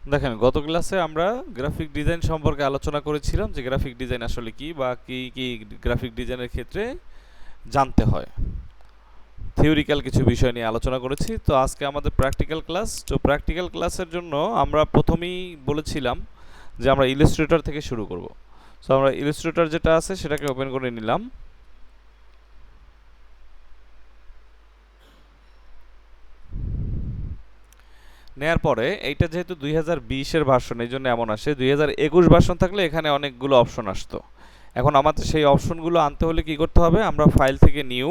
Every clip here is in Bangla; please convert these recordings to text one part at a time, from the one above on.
দেখেন গত ক্লাসে আমরা গ্রাফিক ডিজাইন সম্পর্কে আলোচনা করেছিলাম যে গ্রাফিক ডিজাইন আসলে কি বা কি কি গ্রাফিক ডিজাইনের ক্ষেত্রে জানতে হয়। থিওরিক্যাল কিছু বিষয় নিয়ে আলোচনা করেছি। তো আজকে আমাদের প্র্যাকটিক্যাল ক্লাস। তো প্র্যাকটিক্যাল ক্লাসের জন্য আমরা প্রথমেই বলেছিলাম যে আমরা ইলাস্ট্রেটর থেকে শুরু করব। সো আমরা ইলাস্ট্রেটর যেটা আছে সেটাকে ওপেন করে নিলাম। নেয়ার পরে এইটা যেহেতু 2020-এর ভার্সন, এই জন্য এমন আসে। 2021 ভার্সন থাকলে এখানে অনেকগুলো অপশন আসতো। এখন আমাদের সেই অপশনগুলো আনতে হলে কি করতে হবে? আমরা ফাইল থেকে নিউ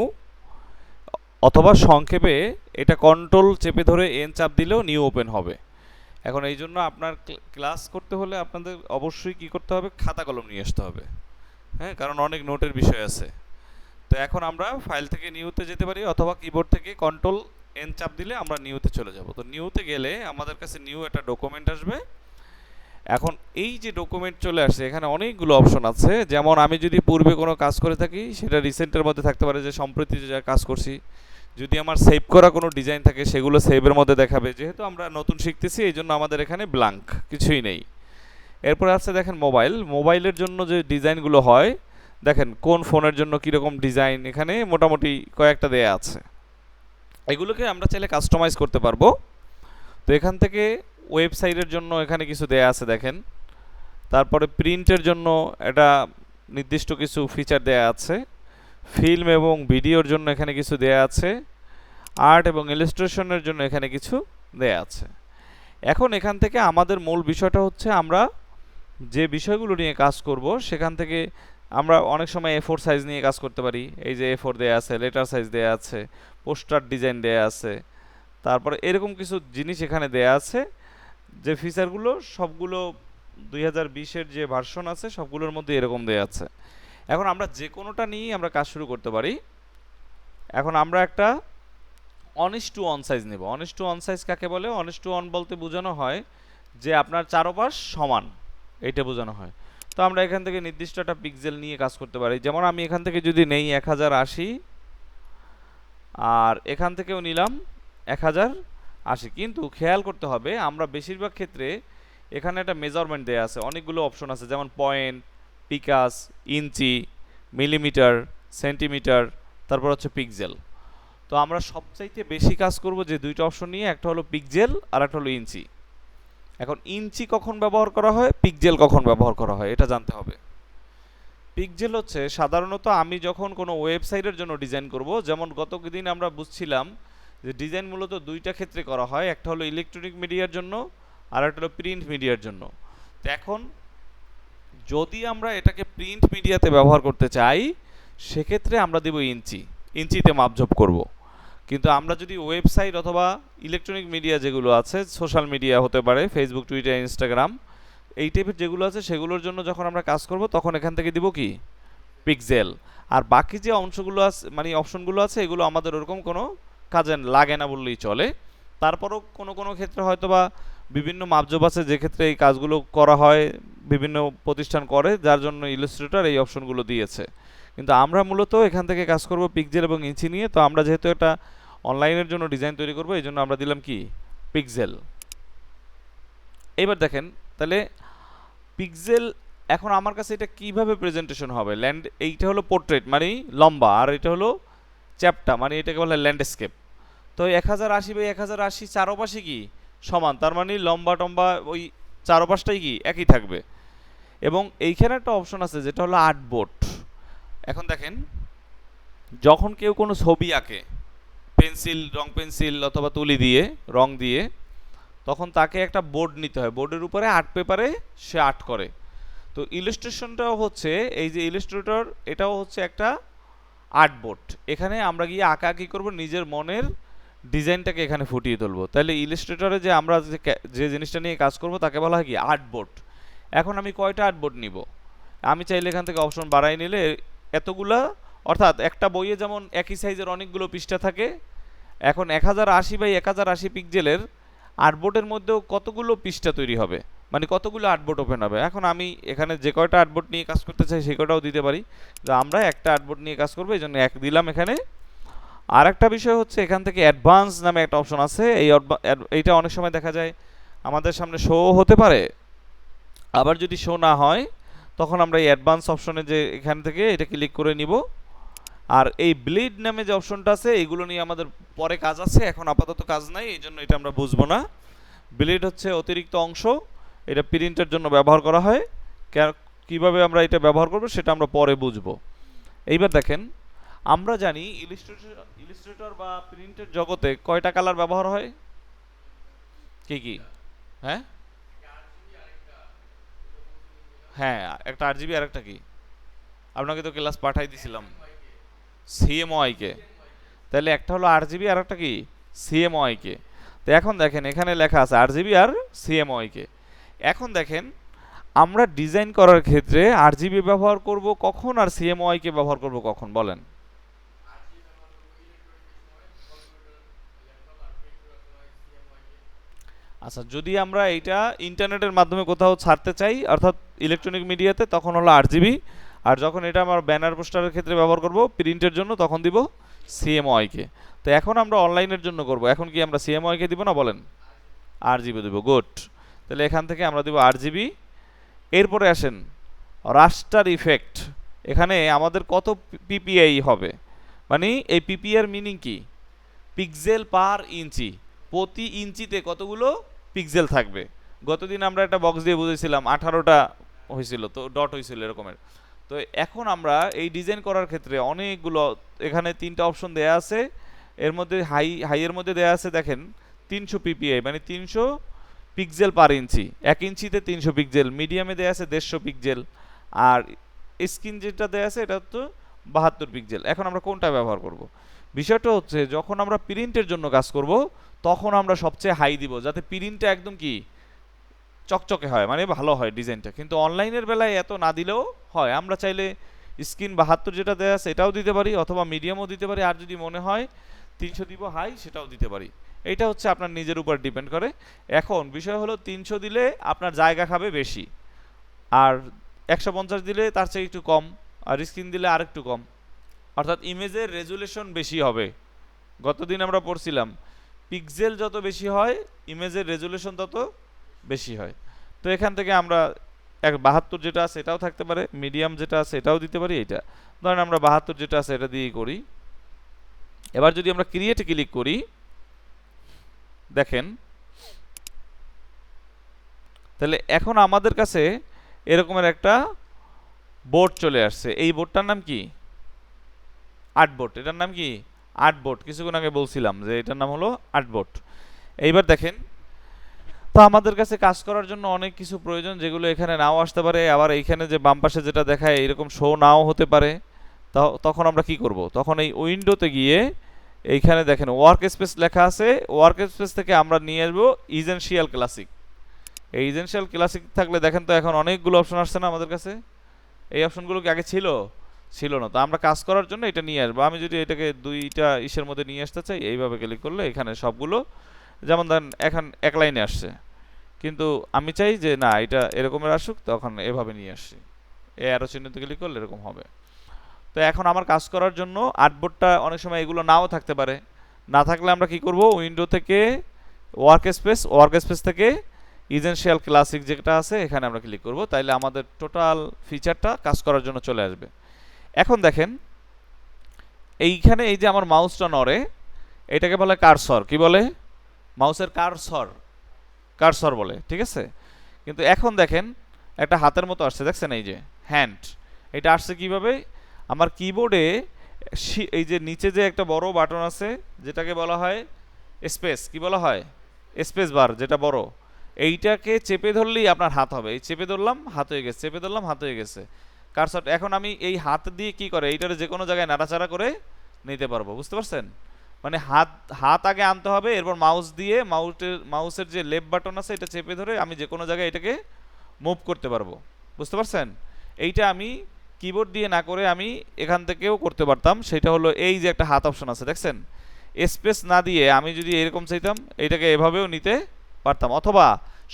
অথবা সংক্ষেপে এটা কন্ট্রোল চেপে ধরে এন চাপ দিলেও নিউ ওপেন হবে। এখন এই জন্য আপনার ক্লাস করতে হলে আপনাদের অবশ্যই কি করতে হবে? খাতা কলম নিয়ে আসতে হবে। হ্যাঁ, কারণ অনেক নোটের বিষয় আছে। তো এখন আমরা ফাইল থেকে নিউতে যেতে পারি অথবা কিবোর্ড থেকে কন্ট্রোল এন চাপ দিলে আমরা নিউতে চলে যাব। তো নিউতে গেলে আমাদের কাছে নিউ একটা ডকুমেন্ট আসবে। এখন এই যে ডকুমেন্ট চলে আসছে, এখানে অনেকগুলো অপশন আছে। যেমন আমি যদি পূর্বে কোনো কাজ করে থাকি সেটা রিসেন্টের মধ্যে থাকতে পারে, যে সম্প্রতি যে কাজ করছি। যদি আমার সেভ করা কোনো ডিজাইন থাকে সেগুলো সেভের মধ্যে দেখাবে। যেহেতু আমরা নতুন শিখতেছি এই জন্য আমাদের এখানে ব্ল্যাঙ্ক, কিছুই নেই। এরপরে আছে দেখেন মোবাইলের জন্য যে ডিজাইনগুলো হয়, দেখেন কোন ফোনের জন্য কীরকম ডিজাইন এখানে মোটামুটি কয়েকটা দেয়া আছে। এগুলোকে আমরা চাইলে কাস্টমাইজ করতে পারবো। তো এখান থেকে ওয়েবসাইটের জন্য এখানে কিছু দেয়া আছে দেখেন। তারপরে প্রিন্টের জন্য এটা নির্দিষ্ট কিছু ফিচার দেয়া আছে। ফিল্ম এবং ভিডিওর জন্য এখানে কিছু দেয়া আছে। আর্ট এবং ইলাস্ট্রেশনের জন্য এখানে কিছু দেয়া আছে। এখন এখান থেকে আমাদের মূল বিষয়টা হচ্ছে আমরা যে বিষয়গুলো নিয়ে কাজ করব সেখান থেকে আমরা অনেক সময় A4 সাইজ নিয়ে কাজ করতে পারি। এই যে A4 দেয়া আছে, লেটার সাইজ দেয়া আছে, পোস্টার ডিজাইন দেয়া আছে। তারপরে এরকম কিছু জিনিস এখানে দেয়া আছে, যে ফিচারগুলো সবগুলো 2020-এর যে ভার্সন আছে সবগুলোর মধ্যে এরকম দেয়া আছে। এখন আমরা যে কোনোটা নিয়েই আমরা কাজ শুরু করতে পারি। এখন আমরা একটা 1:1 সাইজ নেব। 1:1 সাইজ কাকে বলে? 1:1 বলতে বোঝানো হয় যে আপনার চারপাশ সমান, এইটা বোঝানো হয়। তো আমরা এখান থেকে নির্দিষ্ট একটা পিক্সেল নিয়ে কাজ করতে পারি। যেমন আমি এখান থেকে যদি নেই 1080, আর এখান থেকেও নিলাম 1080, কিন্তু খেয়াল করতে হবে আমরা বেশিরভাগ ক্ষেত্রে এখানে একটা মেজারমেন্ট দেয়া আছে, অনেকগুলো অপশন আছে, যেমন পয়েন্ট, পিকাস, ইঞ্চি, মিলিমিটার, সেন্টিমিটার, তারপর হচ্ছে পিক্সেল। তো আমরা সবচাইতে বেশি কাজ করব যে দুইটা অপশন নিয়ে, একটা হলো পিক্সেল আর একটা হলো ইঞ্চি। এখন ইঞ্চি কখন ব্যবহার করা হয়, পিক্সেল কখন ব্যবহার করা হয়, এটা জানতে হবে। পিক্সেল হচ্ছে সাধারণত আমি যখন কোনো ওয়েবসাইটের জন্য ডিজাইন করব, যেমন গত দিন আমরা বুঝছিলাম যে ডিজাইন মূলত দুইটা ক্ষেত্রে করা হয়, একটা হলো ইলেকট্রনিক মিডিয়ার জন্য আর একটা হলো প্রিন্ট মিডিয়ার জন্য। তো এখন যদি আমরা এটাকে প্রিন্ট মিডিয়াতে ব্যবহার করতে চাই সেক্ষেত্রে আমরা দেব ইঞ্চি, ইঞ্চিতে মাপঝোপ করব। কিন্তু আমরা যদি ওয়েবসাইট অথবা ইলেকট্রনিক মিডিয়া যেগুলো আছে, সোশ্যাল মিডিয়া হতে পারে ফেসবুক, টুইটার, ইনস্টাগ্রাম, এই টাইপের যেগুলো আছে সেগুলোর জন্য যখন আমরা কাজ করব তখন এখান থেকে দিব কি? পিক্সেল। আর বাকি যে অংশগুলো আছে মানে অপশনগুলো আছে এগুলো আমাদের ওরকম কোনো কাজে লাগে না বললেই চলে। তারপরও কোনো কোনো ক্ষেত্রে হয়তো বা বিভিন্ন মাপজোপ আছে যে ক্ষেত্রে এই কাজগুলো করা হয়, বিভিন্ন প্রতিষ্ঠান করে, যার জন্য ইলাস্ট্রেটর এই অপশনগুলো দিয়েছে। কিন্তু আমরা মূলত এখান থেকে কাজ করব পিক্সেল এবং ইঞ্চি নিয়ে। তো আমরা যেহেতু একটা অনলাইনের জন্য ডিজাইন তৈরি করব এই জন্য আমরা দিলাম কি? পিক্সেল। এবার দেখেন তাহলে পিক্সেল, এখন আমার কাছে এটা কিভাবে প্রেজেন্টেশন হবে? এইটা হলো পোর্ট্রেট মানে লম্বা, আর এটা হলো চ্যাপ্টা মানে এটাকে বলে ল্যান্ডস্কেপ। তো 1080x1080 চারপাশে কি সমান, তার মানে লম্বা টম্বা ওই চারপাশটাই কি একই থাকবে। এবং এইখানে একটা অপশন আছে যেটা হলো আর্টবোর্ড। এখন দেখেন যখন কেউ কোনো ছবি আঁকে রং পেন্সিল অথবা তুলি দিয়ে রং দিয়ে, তখন তাকে একটা বোর্ড নিতে হয়, বোর্ডের উপরে আর্ট পেপারে সে আর্ট করে। তো ইলাস্ট্রেশনটাও হচ্ছে, এই যে ইলাস্ট্রেটর এটাও হচ্ছে একটা আর্টবোর্ড। এখানে আমরা গিয়ে আঁকাআঁকি করব, নিজের মনের ডিজাইনটাকে এখানে ফুটিয়ে তুলবো। তাহলে ইলাস্ট্রেটরে যে আমরা যে জিনিসটা নিয়ে কাজ করব তাকে বলা হয় কি? আর্টবোর্ড। এখন আমি কয়টা আর্টবোর্ড নিব? আমি চাইলে এখান থেকে অপশন বাড়াই নিলে এতগুলা, অর্থাৎ একটা বইয়ে যেমন একই সাইজের অনেকগুলো পৃষ্ঠা থাকে, এখন 1080x1080 পিক্সেলের আর্টবোর্ডের মধ্যেও কতগুলো পৃষ্ঠা তৈরি হবে, মানে কতগুলো আর্টবোর্ড ওপেন হবে। এখন আমি এখানে যে কয়টা আর্টবোর্ড নিয়ে কাজ করতে চাই সেই কয়টাও দিতে পারি। তো আমরা একটা আর্টবোর্ড নিয়ে কাজ করবো এই জন্য এক দিলাম এখানে। আর একটা বিষয় হচ্ছে এখান থেকে অ্যাডভান্স নামে একটা অপশন আছে। এইটা অনেক সময় দেখা যায় আমাদের সামনে শো হতে পারে। আবার যদি শো না হয় তখন আমরা এই অ্যাডভান্স অপশনে যে এখান থেকে এটা ক্লিক করে নিব। আর এই ব্লিড নামে যে অপশনটা আছে এগুলো নিয়ে আমাদের পরে কাজ আছে, এখন আপাতত কাজ নাই, এই জন্য এটা আমরা বুঝবো না। ব্লিড হচ্ছে অতিরিক্ত অংশ, এটা প্রিন্টের জন্য ব্যবহার করা হয়। কিভাবে আমরা এটা ব্যবহার করব সেটা আমরা পরে বুঝবো। এইবার দেখেন, আমরা জানি ইলিস্ট্রেটর বা প্রিন্টের জগতে কয়টা কালার ব্যবহার হয়? কি কি? হ্যাঁ হ্যাঁ, একটা আরজিবি আর একটা কি? আপনাকে তো ক্লাস পাঠাই দিছিলাম সিএমওআই কে। তাহলে একটা হলো আরজিবি আর একটা কি? সিএমওআই কে। তো এখন দেখেন এখানে লেখা আছে আরজিবি আর সিএমওআই কে। এখন দেখেন আমরা ডিজাইন করার ক্ষেত্রে আরজিবি ব্যবহার করব কখন আর সিএমওআই কে ব্যবহার করব কখন বলেন? আচ্ছা, যদি আমরা এইটা ইন্টারনেটের মাধ্যমে কোথাও ছাড়তে চাই অর্থাৎ ইলেকট্রনিক মিডিয়াতে, তখন হলো আরজিবি। আর যখন এটা আমার ব্যানার পোস্টারের ক্ষেত্রে ব্যবহার করব প্রিন্টের জন্য, তখন দিব সিএমওআই কে। তো এখন আমরা অনলাইনের জন্য করব, এখন কি আমরা সিএমওআই কে দিব না বলেন? আরজিবি দিব, গুড। তাহলে এখান থেকে আমরা দিব আরজিবি। এরপরে আসেন রাস্টার ইফেক্ট। এখানে আমাদের কত পিপিআই হবে, মানে এই পিপিআর মিনিং কি? পিক্সেল পার ইঞ্চি, প্রতি ইঞ্চিতে কতগুলো পিক্সেল থাকবে। গতদিন আমরা একটা বক্স দিয়ে বুঝেছিলাম 18টা হয়েছিল, তো ডট হয়েছিল এরকমের। তো এখন আমরা এই ডিজাইন করার ক্ষেত্রে অনেকগুলো, এখানে 3টা অপশন দেয়া আছে। এর মধ্যে হাইয়ের মধ্যে দেয়া আছে দেখেন 300 পিপিআই, মানে 300 পিক্সেল পার ইঞ্চি, 1 ইঞ্চিতে 300 পিক্সেল। মিডিয়ামে দেয়া আছে 150 পিক্সেল। আর স্ক্রিন যেটা দেয়া আছে এটা তো 72 পিক্সেল। এখন আমরা কোনটা ব্যবহার করব? বিষয়টা হচ্ছে যখন আমরা প্রিন্টের জন্য কাজ করব তখন আমরা সবচেয়ে হাই দিব, যাতে প্রিন্টটা একদম কি চকচকে হয়, মানে ভালো হয় ডিজাইনটা। কিন্তু অনলাইনের বেলায় এত না দিলেও হয়, আমরা চাইলে স্ক্রিন 72 যেটা দেওয়া আছে এটাও দিতে পারি, অথবা মিডিয়ামও দিতে পারি, আর যদি মনে হয় 300 দিব হাই সেটাও দিতে পারি। এটা হচ্ছে আপনার নিজের উপর ডিপেন্ড করে। এখন বিষয় হলো 300 দিলে আপনার জায়গা খাবে বেশি, আর 150 দিলে তার চেয়ে একটু কম, আর স্ক্রিন দিলে আর একটু কম, অর্থাৎ ইমেজের রেজুলেশন বেশি হবে। গতদিন আমরা পড়ছিলাম পিক্সেল যত বেশি হয় ইমেজের রেজুলেশন তত বেশি হয়। তো এখান থেকে আমরা 72 যেটা আছে এটাও থাকতে পারে, মিডিয়াম যেটা আছে এটাও দিতে পারি। এইটা ধরেন আমরা 72 যেটা আছে এটা দিয়েই করি। এবার যদি আমরা ক্রিয়েটে ক্লিক করি, দেখেন তাহলে এখন আমাদের কাছে এরকমের একটা বোর্ড চলে আসছে। এই বোর্ডটার নাম কি? আর্টবোর্ড। এটার নাম কি? আর্টবোর্ড। কিছুক্ষণ আগে বলছিলাম যে এটার নাম হলো আর্টবোর্ড। এইবার দেখেন, তো আমাদের কাছে কাজ করার জন্য অনেক কিছু প্রয়োজন, যেগুলো এখানে নাও আসতে পারে, আবার এইখানে যে বাম পাশে যেটা দেখায় এরকম শো নাও হতে পারে। তখন আমরা কি করব? তখন এই উইন্ডোতে গিয়ে এইখানে দেখেন ওয়ার্ক স্পেস লেখা আছে, ওয়ার্ক স্পেস থেকে আমরা নিয়ে আসবো ইজেনশিয়াল ক্লাসিক। এই ইজেনশিয়াল ক্লাসিক থাকলে দেখেন তো এখন অনেকগুলো অপশন আসছে না আমাদের কাছে। এই অপশনগুলো কি আগে ছিল? ছিল না। তো আমরা কাজ করার জন্য এটা নিয়ে আসবো। আমি যদি এটাকে দুইটা ইসের মধ্যে নিয়ে আসতে চাই, এইভাবে ক্লিক করলে এখানে সবগুলো, যেমন ধরেন এখন এক লাইনে আসছে, কিন্তু আমি চাই যে না এটা এরকমের আসুক, তখন এভাবে নিয়ে আসছি। এই অ্যারো চিহ্নতে ক্লিক করলে এরকম হবে। তো এখন আমার কাজ করার জন্য আর্টবোর্ডটা অনেক সময় এগুলো নাও থাকতে পারে। না থাকলে আমরা কি করব? উইন্ডো থেকে ওয়ার্ক স্পেস থেকে ইজেনশিয়াল ক্লাসিক যেটা আছে এখানে আমরা ক্লিক করব, তাইলে আমাদের টোটাল ফিচারটা কাজ করার জন্য চলে আসবে। এখন দেখেন এইখানে এই যে আমার মাউসটা নড়ে, এটাকে বলে কার্সর। কি বলে? মাউসের কার্সর, কার্সর বলে, ঠিক আছে। কিন্তু এখন দেখেন একটা হাতের মতো আসছে, দেখছেন এই যে হ্যান্ড। এটা আসছে কিভাবে? আমার কিবোর্ডে এই যে নিচে যে একটা বড় বাটন আছে যেটাকে বলা হয় স্পেস, কি বলা হয়? স্পেস বার, যেটা বড়, এইটাকে চেপে ধরলেই আপনার হাত হবে। এই চেপে ধরলাম হাত হয়ে গেছে, চেপে ধরলাম হাত হয়ে গেছে কার্সর। এখন আমি এই হাত দিয়ে কি করে এইটারে যে কোনো জায়গায় নাড়াচাড়া করে নিতে পারবো, বুঝতে পারছেন? মানে হাত হাত আগে আনতে হবে, এরপর মাউস দিয়ে মাউসের যে লেফট বাটন আছে এটা চেপে ধরে আমি যে কোনো জায়গায় এটাকে মুভ করতে পারবো, বুঝতে পারছেন? এইটা আমি কিবোর্ড দিয়ে না করে আমি এখান থেকেও করতে পারতাম। সেটা হলো এই যে একটা হাত অপশন আছে দেখছেন, স্পেস না দিয়ে আমি যদি এরকম চাইতাম এইটাকে এভাবেও নিতে পারতাম, অথবা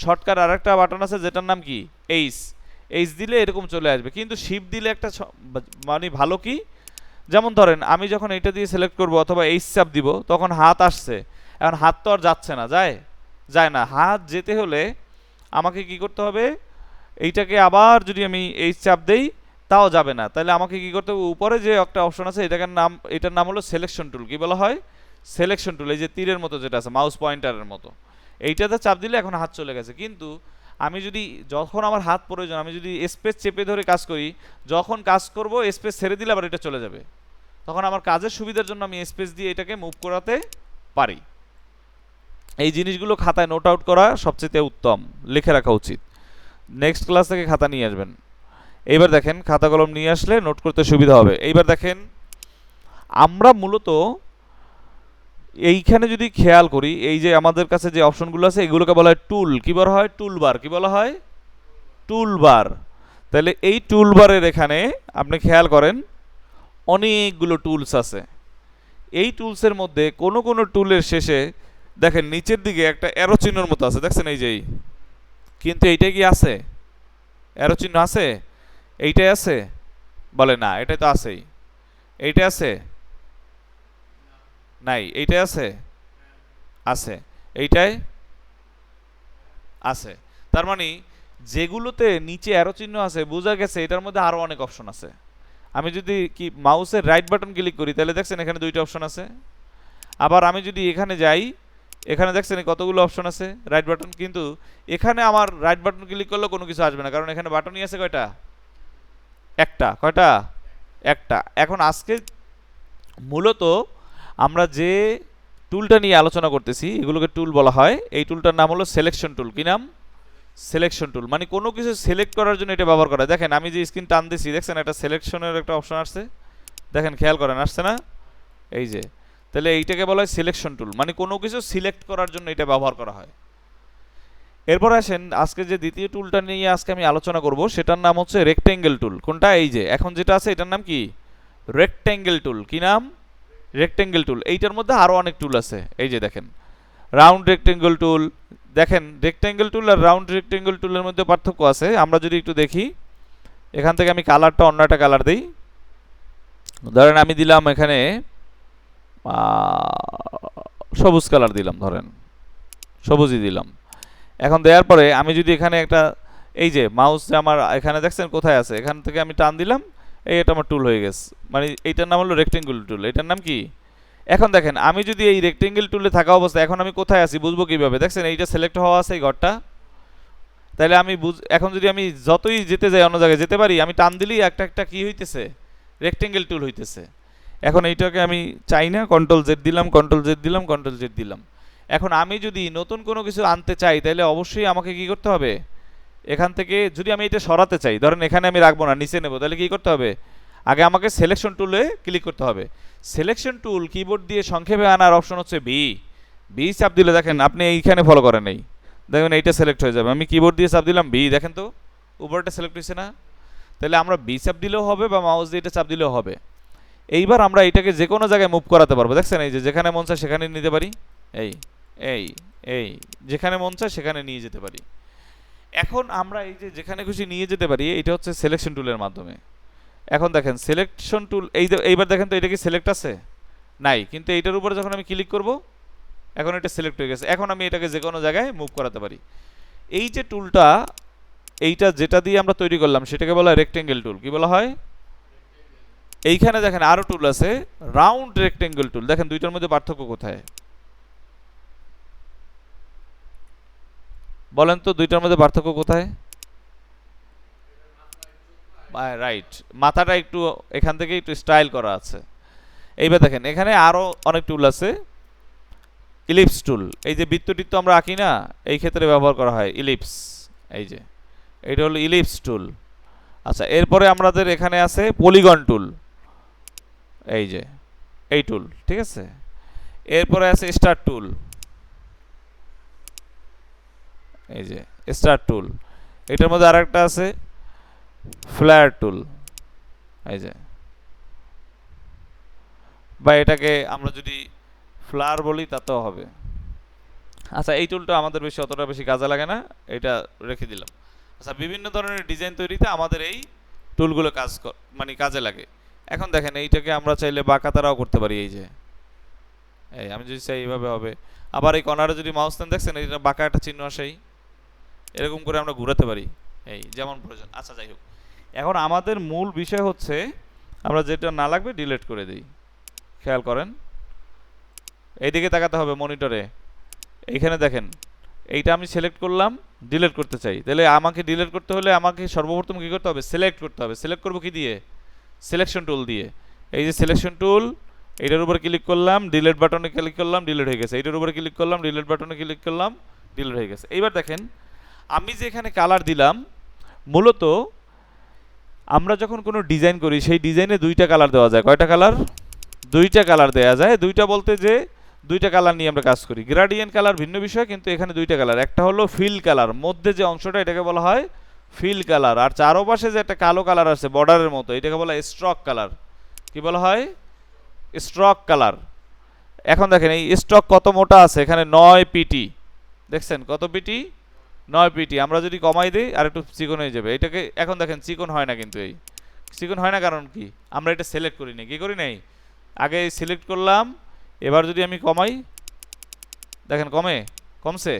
শর্টকাট আরেকটা বাটন আছে যেটার নাম কি এইচ। এইচ দিলে এরকম চলে আসবে, কিন্তু শিফট দিলে একটা মানে ভালো কি, যেমন ধরেন আমি যখন এইটা দিয়ে সিলেক্ট করব অথবা এইচ চাপ দিব তখন হাত আসছে, এখন হাত তো আর যাচ্ছে না, যায়? যায় না। হাত যেতে হলে আমাকে কি করতে হবে, এইটাকে আবার যদি আমি এই চাপ দেই তাও যাবে না, তাহলে আমাকে কি করতে হবে, উপরে যে একটা অপশন আছে এটার নাম হলো সিলেকশন টুল। কি বলা হয়? Selection tool. এই যে তীরের মতো যেটা আছে, মাউস পয়েন্টারের মতো, এইটাতে চাপ দিলে এখন হাত চলে গেছে। কিন্তু আমি যদি, যখন আমার হাত প্রয়োজন, আমি যদি স্পেস চেপে ধরে কাজ করি, যখন কাজ করব স্পেস ছেড়ে দিলে আবার এটা চলে যাবে। তখন আমার কাজের সুবিধার জন্য আমি স্পেস দিয়ে এটাকে মুভ করাতে পারি। এই জিনিসগুলো খাতায় নোট আউট করা সবচেয়ে উত্তম, লিখে রাখা উচিত। নেক্সট ক্লাস থেকে খাতা নিয়ে আসবেন। এইবার দেখেন, খাতা কলম নিয়ে আসলে নোট করতে সুবিধা হবে। এইবার দেখেন, আমরা মূলত এইখানে যদি খেয়াল করি, এই যে আমাদের কাছে যে অপশনগুলো আছে এগুলোকে বলা হয় টুল। কি বলা হয়? টুলবার। কি বলা হয়? টুলবার। তাহলে এই টুলবারের এখানে আপনি খেয়াল করেন অনেকগুলো টুলস আছে। এই টুলসের মধ্যে কোনো কোনো টুলের শেষে দেখেন নিচের দিকে একটা অ্যারো চিহ্নের মতো আছে, দেখছেন এই যেই, কিন্তু এইটা কি আছে? অ্যারো চিহ্ন আছে? এইটাই আছে? বলে না, এটা তো আছেই। এইটা আছে? নাই। এইটাই আছে? আছে। এইটাই আছে। তার মানে যেগুলোতে নিচে অ্যারো চিহ্ন আছে, বোঝা গেছে এটার মধ্যে আরো অনেক অপশন আছে। আমি যদি কি মাউসের রাইট বাটন ক্লিক করি, তাহলে দেখছেন এখানে দুইটা অপশন আছে। আবার আমি যদি এখানে যাই, এখানে দেখছেন কতগুলো অপশন আছে রাইট বাটন, কিন্তু এখানে আমার রাইট বাটন ক্লিক করলে কোনো কিছু আসবে না, কারণ এখানে বাটনই আছে কয়টা? একটা। কয়টা? একটা। এখন আজকে মূলত আমরা যে টুলটা নিয়ে আলোচনা করতেছি এগুলোকে টুল বলা হয়। এই টুলটার নাম হলো সিলেকশন টুল। কি নাম? Selection tool. মানে কোনো কিছু সিলেক্ট করার জন্য এটা ব্যবহার করা। দেখেন আমি যে স্ক্রিন টান দিছি, দেখছেন একটা সিলেকশনের একটা অপশন আসছে, দেখেন খেয়াল করেন, আসছে না? এই যে, তাহলে এইটাকে বলা হয় সিলেকশন টুল, মানে কোনো কিছু সিলেক্ট করার জন্য এটা ব্যবহার করা হয়। এরপর আসেন, আজকে যে দ্বিতীয় টুলটা নিয়ে আজকে আমি আলোচনা করব সেটার নাম হচ্ছে রেক্টেঙ্গেল টুল। কোনটা? এই যে এখন যেটা আছে এটার নাম কি? রেক্টেঙ্গেল টুল। কি নাম? রেক্টেঙ্গেল টুল। এইটার মধ্যে আরো অনেক টুল আছে। এই যে দেখেন রাউন্ড রেক্টেঙ্গেল টুল। দেখেন রেক্টেঙ্গেল টুল আর রাউন্ড রেক্টেঙ্গেল টুলের মধ্যে পার্থক্য আছে। আমরা যদি একটু দেখি, এখান থেকে আমি কালারটা অন্য একটা কালার দিই। ধরেন আমি দিলাম এখানে সবুজ কালার দিলাম, ধরেন সবুজই দিলাম। এখন দেওয়ার পরে আমি যদি এখানে একটা, এই যে মাউস আমার এখানে দেখছেন কোথায় আছে, এখান থেকে আমি টান দিলাম, এই এটা আমার টুল হয়ে গেছে। মানে এইটার নাম হলো রেক্টেঙ্গেল টুল। এটার নাম কি? এখন দেখেন আমি যদি এই রেক্টেঙ্গেল টুলে থাকা অবস্থা, এখন আমি কোথায় আছি বুঝবো কিভাবে? দেখছেন এইটা সিলেক্ট হওয়া আছে এই ঘরটা, তাহলে আমি এখন যদি আমি যতই যেতে যাই অন্য জায়গায় যেতে পারি, আমি টান দিলেই একটা একটা কি হইতেছে? রেক্টেঙ্গেল টুল হইতেছে। এখন এইটাকে আমি চাই না, কন্ট্রোল জেড দিলাম, কন্ট্রোল জেড দিলাম, কন্ট্রোল জেড দিলাম। এখন আমি যদি নতুন কোনো কিছু আনতে চাই, তাহলে অবশ্যই আমাকে কি করতে হবে? এখান থেকে যদি আমি এটা সরাতে চাই, ধরেন এখানে আমি রাখবো না, নিচে নেব, তাহলে কি করতে হবে? আগে আমাকে সিলেকশন টুলে ক্লিক করতে হবে। সিলেকশন টুল কিবোর্ড দিয়ে সংক্ষেপে আনার অপশন হচ্ছে বি। বি চাপ দিলে দেখেন, আপনি এইখানে ফলো করেন, এই দেখবেন এইটা সিলেক্ট হয়ে যাবে। আমি কিবোর্ড দিয়ে চাপ দিলাম বি, দেখেন তো উপরটা সিলেক্ট হয়েছে না? তাহলে আমরা বি চাপ দিলেও হবে বা মাউস দিয়ে এটা চাপ দিলেও হবে। এইবার আমরা এটাকে যে কোনো জায়গায় মুভ করাতে পারবো। দেখছেন এই যে যেখানে মন চায় সেখানে নিতে পারি, এই এই এই যেখানে মন চায় সেখানে নিয়ে যেতে পারি। এখন আমরা এই যে যেখানে খুশি নিয়ে যেতে পারি, এটা হচ্ছে সিলেকশন টুলের মাধ্যমে। এখন দেখেন সিলেকশন টুল, এই যে এইবার দেখেন তো এটা কি সিলেক্ট আছে? নাই। কিন্তু এইটার উপরে যখন আমি ক্লিক করব, এখন এটা সিলেক্ট হয়ে গেছে। এখন আমি এটাকে যে কোনো জায়গায় মুভ করাতে পারি। এই যে টুলটা, এইটা যেটা দিয়ে আমরা তৈরি করলাম সেটাকে বলা হয় রেক্টেঙ্গেল টুল। কি বলা হয়? এইখানে দেখেন আরো টুল আছে, রাউন্ড রেক্টেঙ্গেল টুল। দেখেন দুইটার মধ্যে পার্থক্য কোথায় বলেন তো? দুইটার মধ্যে পার্থক্য কোথায়? রাইট, মাথাটা একটু এখান থেকে একটু স্টাইল করা আছে। এইবার দেখেন এখানে আরো অনেক টুল আছে। ইলিপস টুল, এই যে বৃত্তটিত্ব আমরা আঁকি না, এই ক্ষেত্রে ব্যবহার করা হয় ইলিপস। এই যে এটা হলো ইলিপস টুল। আচ্ছা, এরপরে আমাদের এখানে আছে পলিগন টুল। এই যে এই টুল, ঠিক আছে। এরপরে আছে স্টার টুল। এই যে স্টার টুল। এটার মধ্যে আরেকটা আছে ফ্লায়ার টুল। এই যে, বা এটাকে আমরা যদি ফ্লায়ার বলি তাতেও হবে। আচ্ছা, এই টুলটা আমাদের বেশি অতটা বেশি কাজে লাগে না, এটা রেখে দিলাম। আচ্ছা, বিভিন্ন ধরনের ডিজাইন তৈরিতে আমাদের এই টুলগুলো মানে কাজে লাগে। এখন দেখেন এইটাকে আমরা চাইলে বাঁকাতারাও করতে পারি। এই যে এই আমি যদি চাই এইভাবে হবে। আবার এই কর্নারে যদি মাউস নেন দেখছেন এটা বাঁকা একটা চিহ্ন আসেই, এরকম করে আমরা ঘোরাতে পারি এই যেমন প্রয়োজন। আচ্ছা যাই হোক, এখন আমাদের মূল বিষয় হচ্ছে আমরা যেটা না লাগবে ডিলিট করে দিই। খেয়াল করেন এইদিকে তাকাতে হবে মনিটরে, এইখানে দেখেন এইটা আমি সিলেক্ট করলাম, ডিলিট করতে চাই, তাহলে আমাকে ডিলিট করতে হলে আমাকে সর্বপ্রথম কী করতে হবে, সিলেক্ট করতে হবে। সিলেক্ট করবো কি দিয়ে, সিলেকশন টুল দিয়ে। এই যে সিলেকশন টুল, এইটার উপর ক্লিক করলাম, ডিলিট বাটনে ক্লিক করলাম, ডিলিট হয়ে গেছে। এইটার উপরে ক্লিক করলাম, ডিলিট বাটনে ক্লিক করলাম, ডিলিট হয়ে গেছে। এইবার দেখেন আমি যে এখানে কালার দিলাম, মূলত আমরা যখন কোনো ডিজাইন করি সেই ডিজাইনে দুইটা কালার দেওয়া যায়। কয়টা কালার, দুইটা কালার দেওয়া যায়। দুইটা বলতে যে দুইটা কালার নিয়ে আমরা কাজ করি। গ্রেডিয়েন্ট কালার ভিন্ন বিষয়, কিন্তু এখানে দুইটা কালার। একটা হলো ফিল কালার, মধ্যে যে অংশটা এটাকে বলা হয় ফিল কালার, আর চারপাশে যে একটা কালো কালার আছে বর্ডারের মতো এটাকে বলা হয় স্ট্রক কালার। কি বলা হয়, স্ট্রক কালার। এখন দেখেন এই স্টক কত মোটা আছে, এখানে 9 পিটি, দেখছেন কত পিটি, 9 পিটি। আমরা যদি কমাই দিই আর একটু চিকন হয়ে যাবে এটাকে। এখন দেখেন চিকন হয় না, কিন্তু এই চিকন হয় না কারণ কি, আমরা এটা সিলেক্ট করি নাই। কি করি নাই, আগে সিলেক্ট করলাম। এবার যদি আমি কমাই দেখেন কমছে।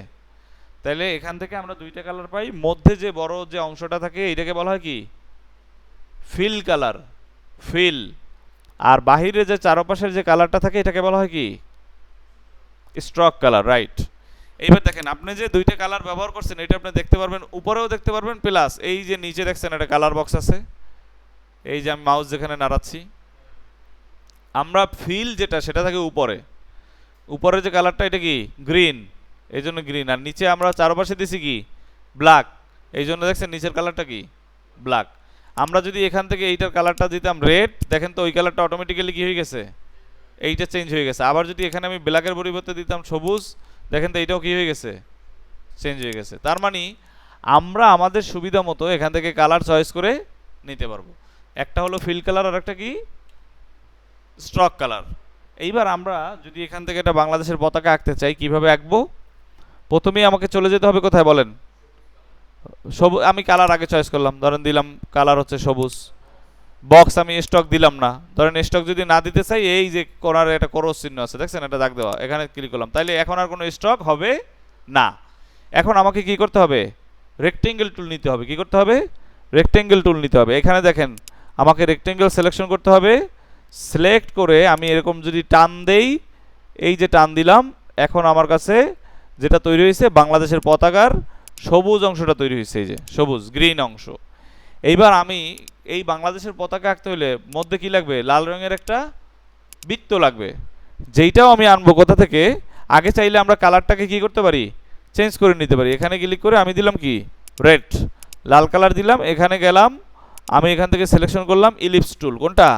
তাহলে এখান থেকে আমরা দুইটা কালার পাই। মধ্যে যে বড় যে অংশটা থাকে এটাকে বলা হয় কি, ফিল কালার, ফিল। আর বাহিরে যে চারপাশের যে কালারটা থাকে এটাকে বলা হয় কি, স্ট্রক কালার, রাইট। এইবার দেখেন আপনি যে দুইটা কালার ব্যবহার করছেন এটা আপনি দেখতে পারবেন, উপরেও দেখতে পারবেন, প্লাস এই যে নিচে দেখছেন একটা কালার বক্স আছে, এই যে আমি মাউস যেখানে নাড়াচ্ছি, আমরা ফিল যেটা সেটা থাকে উপরে, উপরে যে কালারটা এটা কি গ্রিন, এই জন্য গ্রিন। আর নিচে আমরা চারপাশে দিছি কি ব্ল্যাক, এই জন্য দেখছেন নিচের কালারটা কি ব্ল্যাক। আমরা যদি এখান থেকে এইটার কালারটা দিতাম রেড, দেখেন তো ওই কালারটা অটোমেটিক্যালি কি হয়ে গেছে, এইটা চেঞ্জ হয়ে গেছে। আবার যদি এখানে আমি ব্ল্যাকের পরিবর্তে দিতাম সবুজ, দেখেন তো এইটাও কি হয়ে গেছে, চেঞ্জ হয়ে গেছে। তার মানে আমরা আমাদের সুবিধা মতো এখান থেকে কালার চয়েস করে নিতে পারবো। একটা হলো ফিল কালার আর একটা কি স্ট্রক কালার। এইবার আমরা যদি এখান থেকে একটা বাংলাদেশের পতাকা আঁকতে চাই, কিভাবে আঁকবো, প্রথমেই আমাকে চলে যেতে হবে কোথায় বলেন, সবুজ। আমি কালার আগে চয়েস করলাম, ধরেন দিলাম কালার হচ্ছে সবুজ। বক্স আমি স্টক দিলাম না, ধরেন স্টক যদি না দিতে চাই, এই যে কোণার একটা ক্রস চিহ্ন আছে দেখছেন এটা দাগ দেওয়া, এখানে ক্লিক করলাম, তাইলে এখন আর কোনো স্টক হবে না। এখন আমাকে কি করতে হবে, রেক্টেঙ্গেল টুল নিতে হবে। কি করতে হবে, রেক্টেঙ্গেল টুল নিতে হবে। এখানে দেখেন আমাকে রেক্টেঙ্গেল সিলেকশন করতে হবে। সিলেক্ট করে আমি এরকম যদি টান দেই, এই যে টান দিলাম, এখন আমার কাছে যেটা তৈরি হয়েছে বাংলাদেশের পতাকার সবুজ অংশটা তৈরি হয়েছে, এই যে সবুজ গ্রিন অংশ। এইবার আমি এই বাংলাদেশের পতাকা আঁকতে হলে মধ্যে কি লাগবে, লাল রঙের একটা বৃত্ত লাগবে, যেইটাও আমি আনবো কোথা থেকে, আগে চাইলে আমরা কালারটাকে কি করতে পারি, চেঞ্জ করে নিতে পারি। এখানে ক্লিক করে আমি দিলাম কি রেড, লাল কালার দিলাম। এখানে গেলাম, আমি এখান থেকে সিলেকশন করলাম ইলিপস টুল, কোনটা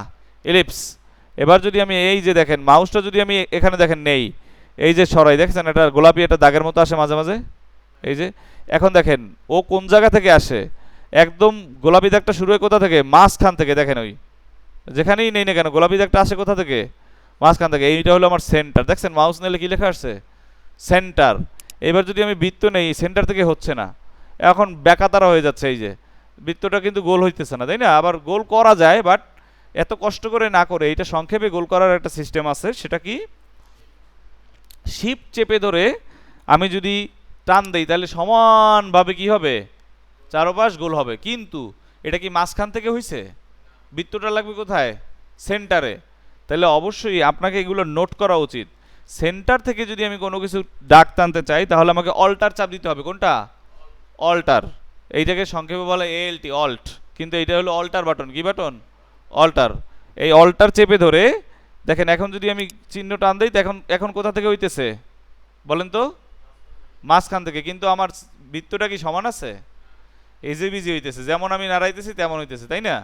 ইলিপস। এবার যদি আমি এই যে দেখেন মাউসটা যদি আমি এখানে দেখেন নেই, এই যে সরাই দেখছেন এটা গোলাপি একটা দাগের মতো আসে মাঝে মাঝে, এই যে। এখন দেখেন ও কোন জায়গা থেকে আসে, একদম গোলাপি দাগটা শুরু হয় কোথা থেকে, মাঝখান থেকে। দেখেন ওই যেখানেই নেই না কেন গোলাপি দাগটা আসে কোথা থেকে, মাঝখান থেকে। এইটা হলো আমার সেন্টার, দেখছেন মাউস নিলে কি লেখা আসছে, সেন্টার। এবার যদি আমি বৃত্ত নেই, সেন্টার থেকে হচ্ছে না, এখন বেকাতারা হয়ে যাচ্ছে। এই যে বৃত্তটা কিন্তু গোল হইতেছে না, তাই না। আবার গোল করা যায়, বাট এত কষ্ট করে না করে এটা সংক্ষেপে গোল করার একটা সিস্টেম আছে। সেটা কি, শিফট চেপে ধরে আমি যদি টান দেই তাহলে সমানভাবে কি হবে, চারপাশ গোল হবে। কিন্তু এটা কি মাঝখান থেকে হইছে, বৃত্তটা লাগবে কোথায়, সেন্টারে। তাহলে অবশ্যই আপনাকে এগুলো নোট করা উচিত। সেন্টার থেকে যদি আমি কোনো কিছু দাগ টানতে চাই তাহলে আমাকে অল্টার চাপ দিতে হবে। কোনটা, অল্টার। এইটাকে সংক্ষেপে বলে এএলটি, অল্ট, কিন্তু এটা হলো অল্টার বাটন। কি বাটন, অল্টার। এই অল্টার চেপে ধরে দেখেন এখন যদি আমি চিহ্ন টান দিই, এখন এখন কোথা থেকে হইতেছে বলেন তো, মাঝখান থেকে। কিন্তু আমার বৃত্তটা কি সমান আছে, এজে বিজি হইতেছে, যেমন আমি নাড়াইতেছি তেমন হইতেছে, তাই না।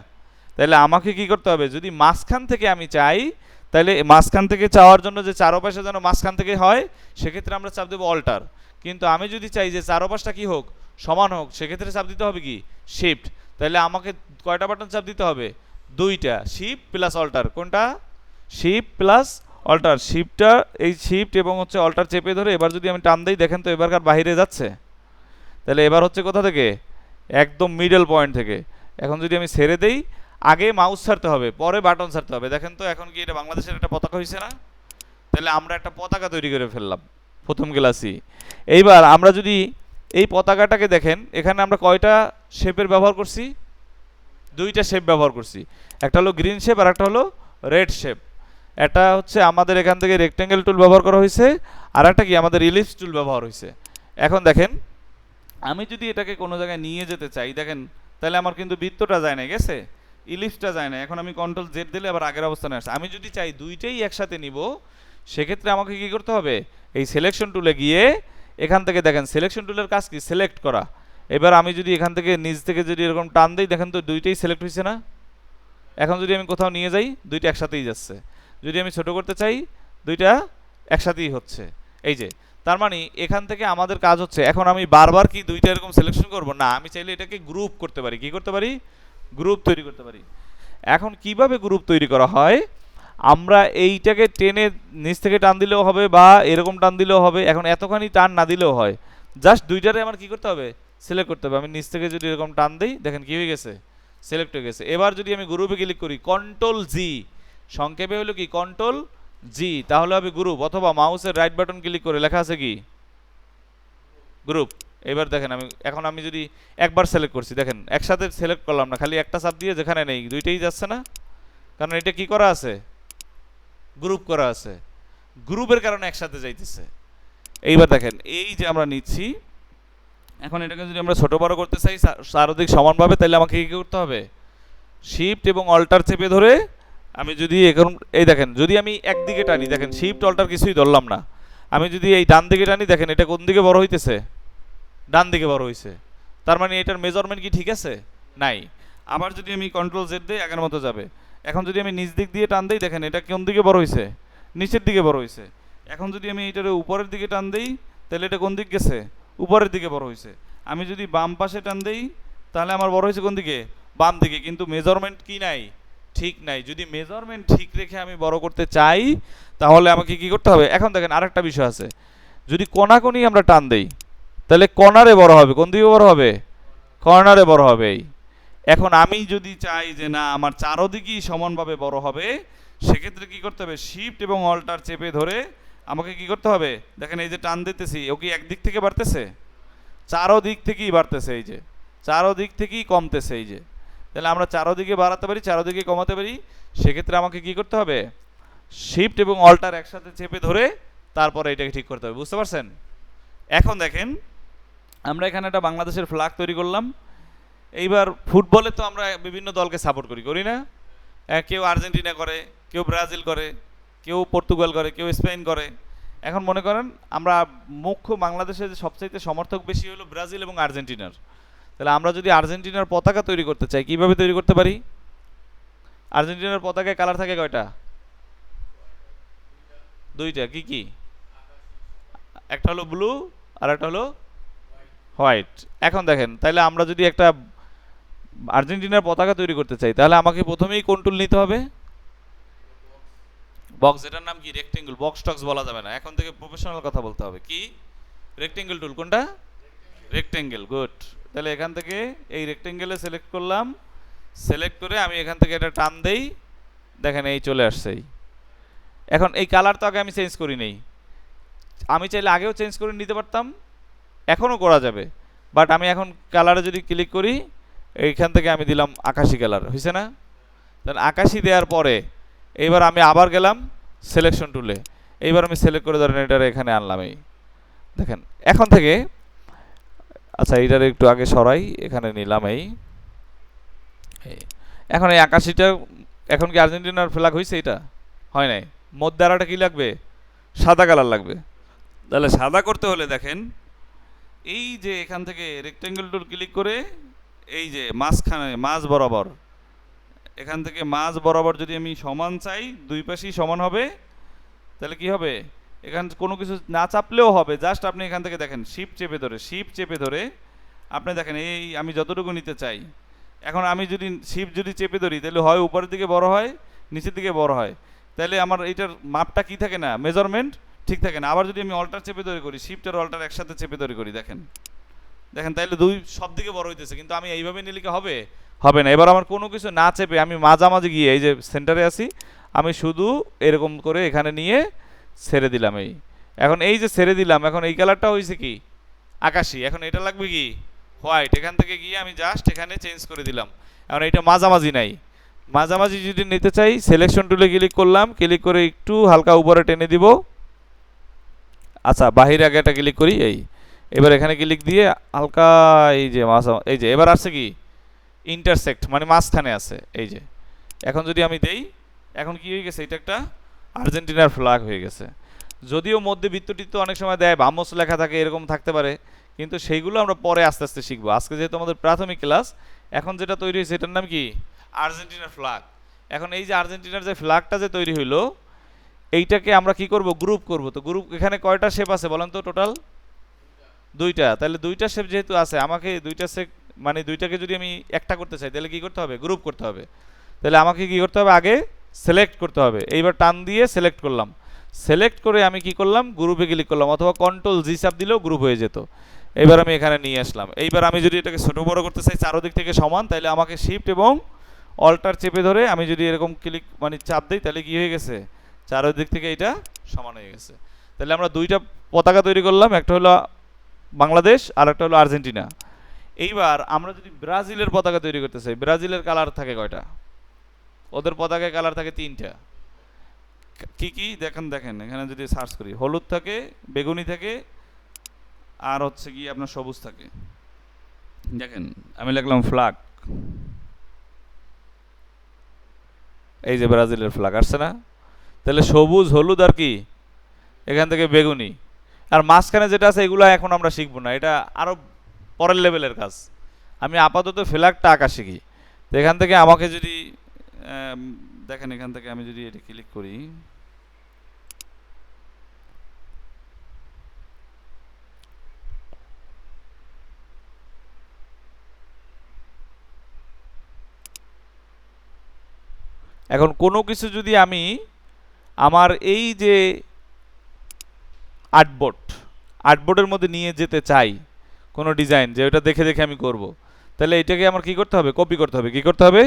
তাহলে আমাকে কি করতে হবে, যদি মাঝখান থেকে আমি চাই, তাহলে মাঝখান থেকে চাওয়ার জন্য যে চারপাশে যেন মাঝখান থেকে হয়, সেক্ষেত্রে আমরা চাপ দেবো অল্টার। কিন্তু আমি যদি চাই যে চারপাশটা কি হোক, সমান হোক, সেক্ষেত্রে চাপ দিতে হবে কি শিফট। তাহলে আমাকে কয়টা বাটন চাপ দিতে হবে, দুইটা, শিফট প্লাস অল্টার। কোনটা, শিফট প্লাস অল্টার। শিফটটা এই শিফট এবং হচ্ছে অল্টার চেপে ধরে এবার যদি আমি টান দিই, দেখেন তো এবারকার বাইরে যাচ্ছে। তাহলে এবার হচ্ছে কোথা থেকে, একদম মিডল পয়েন্ট থেকে। এখন যদি আমি ছেড়ে দেই, আগে মাউস ছাড়তে হবে পরে বাটন ছাড়তে হবে। দেখেন তো এখন কি এটা বাংলাদেশের একটা পতাকা হয়েছে না। তাহলে আমরা একটা পতাকা তৈরি করে ফেললাম প্রথম ক্লাসই। এইবার আমরা যদি এই পতাকাটাকে দেখেন, এখানে আমরা কয়টা শেপের ব্যবহার করছি? দুইটা শেপ ব্যবহার করছি, একটা হলো গ্রিন শেপ আর একটা হলো রেড শেপ। এটা হচ্ছে আমাদের এখান থেকে রেক্টেঙ্গেল টুল ব্যবহার করা হয়েছে, আর একটা কি আমাদের ইলিপস টুল ব্যবহার হয়েছে। এখন দেখেন আমি যদি এটাকে কোনো জায়গায় নিয়ে যেতে চাই, দেখেন তাহলে আমার কিন্তু বৃত্তটা যায় না, গেছে, ইলিপসটা যায় না। এখন আমি কন্ট্রোল জেড দিলে আবার আগের অবস্থানে আসছে। আমি যদি চাই দুইটাই একসাথে নিব, সেক্ষেত্রে আমাকে কি করতে হবে? এই সিলেকশন টুলে গিয়ে এখান থেকে দেখেন সিলেকশন টুলের কাজ কি? সিলেক্ট করা। এবার আমি যদি এখান থেকে নিচ থেকে যদি এরকম টান দিই, দেখেন তো দুইটাই সিলেক্ট হয়েছে না? এখন যদি আমি কোথাও নিয়ে যাই, দুইটা একসাথেই যাচ্ছে। যদি আমি ছোট করতে চাই, দুইটা একসাথেই হচ্ছে। এই যে, তার মানে এখান থেকে আমাদের কাজ হচ্ছে, এখন আমি বারবার কি দুইটা এরকম সিলেকশন করব না, আমি চাইলে এটাকে গ্রুপ করতে পারি। কি করতে পারি? গ্রুপ তৈরি করতে পারি। এখন কিভাবে গ্রুপ তৈরি করা হয়? আমরা এইটাকে টেনে নিচ থেকে টান দিলেও হবে বা এরকম টান দিলেও হবে। এখন এতখানি টান না দিলেও হয়, জাস্ট দুইটারে আমার কি করতে হবে? সিলেক্ট করতে হবে। আমি নিচ থেকে যদি এরকম টান দিই, দেখেন কি হয়ে গেছে? সিলেক্ট হয়ে গেছে। এবার যদি আমি গ্রুপে ক্লিক করি, কন্ট্রোল জি, সংক্ষেপে হলো কি কন্ট্রোল জি, তাহলে হবে গ্রুপ। অথবা মাউসের রাইট বাটন ক্লিক করে লেখা আছে কি গ্রুপ। এবার দেখেন এখন আমি যদি একবার সিলেক্ট করছি, দেখেন একসাথে সিলেক্ট করলাম না, খালি একটা চাপ দিয়ে যেখানে নেই দুইটাই যাচ্ছে না, কারণ এটা কি করা আছে? গ্রুপ করা আছে। গ্রুপের কারণে একসাথে যাইতেছে। এইবার দেখেন এই যে আমরা নিচ্ছি, এখন এটাকে যদি আমরা ছোট বড় করতে চাই চারদিক সমানভাবে, তাহলে আমাকে কি করতে হবে? শিফট এবং অল্টার চেপে ধরে আমি যদি এখন এই দেখেন, যদি আমি একদিকে টানি, দেখেন শিফট অল্টার কিছুই ধরলাম না, আমি যদি এই ডান দিকে টানি, দেখেন এটা কোন দিকে বড় হইতেছে? ডান দিকে বড় হইছে। তার মানে এটার মেজারমেন্ট কি ঠিক আছে? নাই। আবার যদি আমি কন্ট্রোল জেড দিই, আগের মতো যাবে। এখন যদি আমি নিচ দিক দিয়ে টান দিই, দেখেন এটা কোন দিকে বড় হইছে? নিচের দিকে বড় হইছে। এখন যদি আমি এটার উপরের দিকে টান দিই, তাহলে এটা কোন দিক গেছে? উপরের দিকে বড় হইছে। আমি যদি বাম পাশে টান দিই, তাহলে আমার বড় হয়েছে কোন দিকে? বাম দিকে। কিন্তু মেজারমেন্ট কি নাই? ঠিক নাই। যদি মেজারমেন্ট ঠিক রেখে আমি বড় করতে চাই, তাহলে আমাকে কি করতে হবে? এখন দেখেন আরেকটা বিষয় আছে, যদি কোনাকুনি আমরা টান দেই, তাহলে কর্নারে বড় হবে। কোন দিকে বড় হবে? কর্নারে বড় হবে। এখন আমি যদি চাই যে না আমার চারদিকেই সমানভাবে বড় হবে, সেক্ষেত্রে কি করতে হবে? শিফট এবং অল্টার চেপে ধরে আমাকে কি করতে হবে? দেখেন এই যে টান দিতেছি, ও কি একদিক থেকে বাড়তেছে? চারদিক থেকেই বাড়তেছে। এই যে চারদিক থেকেই কমতেছে। এই যে, তাহলে আমরা চারদিকে বাড়াতে পারি, চারদিকে কমাতে পারি। সেক্ষেত্রে আমাকে কি করতে হবে? শিফট এবং অল্টার একসাথে চেপে ধরে তারপরে এটাকে ঠিক করতে হবে। বুঝতে পারছেন? এখন দেখেন আমরা এখানে একটা বাংলাদেশের ফ্ল্যাগ তৈরি করলাম। এইবার ফুটবলে তো আমরা বিভিন্ন দলকে সাপোর্ট করি, করি না? কেউ আর্জেন্টিনা করে, কেউ ব্রাজিল করে, কেউ পর্তুগাল করে, কেউ স্পেন করে। এখন মনে করেন আমরা মুখ্য বাংলাদেশে যে সবচাইতে সমর্থক বেশি হলো ব্রাজিল এবং আর্জেন্টিনার। তাহলে আমরা যদি আর্জেন্টিনার পতাকা তৈরি করতে চাই, কিভাবে তৈরি করতে পারি? আর্জেন্টিনার পতাকায় কালার থাকে কয়টা? দুইটা। কি কি? একটা হলো ব্লু আর একটা হলো হোয়াইট। এখন দেখেন তাহলে আমরা যদি একটা আর্জেন্টিনার পতাকা তৈরি করতে চাই, তাহলে আমাকে প্রথমেই কোন টুল নিতে হবে? বক্স। এটার নাম কি? রেক্টেঙ্গেল। বক্স টক্স বলা যাবে না, এখন থেকে প্রফেশনাল কথা বলতে হবে। কি? রেক্টেঙ্গেল টুল। কোনটা? রেক্টেঙ্গেল। গুড। তাহলে এখান থেকে এই রেক্টেঙ্গেলে সিলেক্ট করলাম, সিলেক্ট করে আমি এখান থেকে এটা টান দেই, দেখেন এই চলে আসছে। এখন এই কালার তো আগে আমি চেঞ্জ করি নেই, আমি চাইলে আগেও চেঞ্জ করে নিতে পারতাম, এখনও করা যাবে। বাট আমি এখন কালারে যদি ক্লিক করি, এইখান থেকে আমি দিলাম আকাশি কালার, হয়েছে না? দেন আকাশি দেওয়ার পরে এইবার আমি আবার গেলাম সিলেকশন টুলে, এইবার আমি সিলেক্ট করে ধরেন এটার এখানে আনলাম। এই দেখেন এখন থেকে, আচ্ছা এইটার একটু আগে সরাই, এখানে নিলাম। এই এখন এই আকাশিটা, এখন কি আর্জেন্টিনার ফ্ল্যাগ হয়েছে? এটা হয় নাই। মধ্যে আরেকটা কি লাগবে? সাদা কালার লাগবে। তাহলে সাদা করতে হলে দেখেন এই যে এখান থেকে রেক্টেঙ্গেল টুল ক্লিক করে এই যে মাঝখানে মাঝ বরাবর, এখান থেকে মাঝ বরাবর যদি আমি সমান চাই, দুই পাশেই সমান হবে, তাহলে কি হবে? এখান কোনো কিছু না চাপলেও হবে, জাস্ট আপনি এখান থেকে দেখেন শিফট চেপে ধরে, শিফট চেপে ধরে আপনি দেখেন এই আমি যতটুকু নিতে চাই, এখন আমি যদি শিফট যদি চেপে ধরি, তাহলে হয় উপরের দিকে বড় হয়, নিচের দিকে বড় হয়। তাহলে আমার এইটার মাপটা কি থাকে না? মেজারমেন্ট ঠিক থাকে না। আবার যদি আমি অল্টার চেপে ধরে করি, শিফট আর অল্টার একসাথে চেপে ধরে করি, দেখেন দেখেন তাহলে দুই সব দিকে বড় হইতেছে। কিন্তু আমি এইভাবে নিলে কি হবে? হবে না। এবার আমার কোনো কিছু না চেপে আমি মাঝামাঝি গিয়ে এই যে সেন্টারে আছি, আমি শুধু এরকম করে এখানে নিয়ে ছেড়ে দিলাম এই। এখন এই যে ছেড়ে দিলাম, এখন এই কালারটা হয়েছে কি আকাশি, এখন এটা লাগবে কি হোয়াইট। এখান থেকে গিয়ে আমি জাস্ট এখানে চেঞ্জ করে দিলাম। এখন এটা মাঝামাঝি নাই, মাঝামাঝি যদি নিতে চাই সিলেকশন টুলে ক্লিক করলাম, ক্লিক করে একটু হালকা উপরে টেনে দিব। আচ্ছা বাহিরে আগে একটা ক্লিক করি এই, এবার এখানে ক্লিক দিয়ে হালকা এই যে এই যে এবার আসছে কি ইন্টারসেক্ট, মানে মাঝখানে আছে এই যে। এখন যদি আমি দেই, এখন কি হয়ে গেছে, এটা একটা আর্জেন্টিনার ফ্ল্যাগ হয়ে গেছে। যদিও মধ্যে বৃত্তটিতে অনেক সময় দেয় ভামোস লেখা থাকে, এরকম থাকতে পারে, কিন্তু সেইগুলো আমরা পরে আস্তে আস্তে শিখবো। আজকে যেহেতু আমাদের প্রাথমিক ক্লাস, এখন যেটা তৈরি হয়েছে এটার নাম কি আর্জেন্টিনার ফ্ল্যাগ। এখন এই যে আর্জেন্টিনার যে ফ্ল্যাগটা যে তৈরি হইলো, এইটাকে আমরা কি করব গ্রুপ করব। তো গ্রুপ এখানে কয়টা শেপ আছে বলেন তো? টোটাল দুইটা। তাহলে দুইটা শেপ যেহেতু আছে, আমাকে দুইটা শেপ মানে দুইটাকে যদি আমি একটা করতে চাই তাহলে কি করতে হবে, গ্রুপ করতে হবে। তাহলে আমাকে কি করতে হবে, আগে সিলেক্ট করতে হবে। এইবার টান দিয়ে সিলেক্ট করলাম, সিলেক্ট করে আমি কি করলাম গ্রুপে ক্লিক করলাম, অথবা কন্ট্রোল জি চাপ দিলেও গ্রুপ হয়ে যেত। এইবার আমি এখানে নিয়ে আসলাম। এইবার আমি যদি এটাকে ছোট বড় করতে চাই চারোদিক থেকে সমান, তাহলে আমাকে শিফট এবং অল্টার চেপে ধরে আমি যদি এরকম ক্লিক মানে চাপ দিই, তাহলে কি হয়ে গেছে চারোদিক থেকে এটা সমান হয়ে গেছে। তাহলে আমরা দুইটা পতাকা তৈরি করলাম, একটা হলো বাংলাদেশ আর একটা হলো আর্জেন্টিনা। এইবার আমরা যদি ব্রাজিলের পতাকা তৈরি করতে চাই, ব্রাজিলের কালার থাকে কয়টা? ওদের পতাকায় কালার থাকে তিনটা। কি কি দেখেন, দেখেন এখানে যদি সার্চ করি, হলুদ থাকে, বেগুনি থাকে, আর হচ্ছে কি আপনার সবুজ থাকে। দেখেন আমি লিখলাম ফ্ল্যাগ, এই যে ব্রাজিলের ফ্ল্যাগ আসছে না? তাহলে সবুজ, হলুদ আর কি এখান থেকে বেগুনি। আর মাঝখানে যেটা আছে এগুলো এখন আমরা শিখবো না, এটা আরো পরের লেভেলের কাজ। আমি আপাতত ফ্ল্যাগটা আঁকা শিখি। তো এখান থেকে আমাকে যদি দেখেন, এখান থেকে আমি যদি এটা ক্লিক করি, এখন কোনো কিছু যদি আমি আমার এই যে আর্টবোর্ডের মধ্যে নিয়ে যেতে চাই, কোনো ডিজাইন যে ওটা দেখে দেখে আমি করব, তাহলে এটাকে আমার কি করতে হবে, কপি করতে হবে। কি করতে হবে,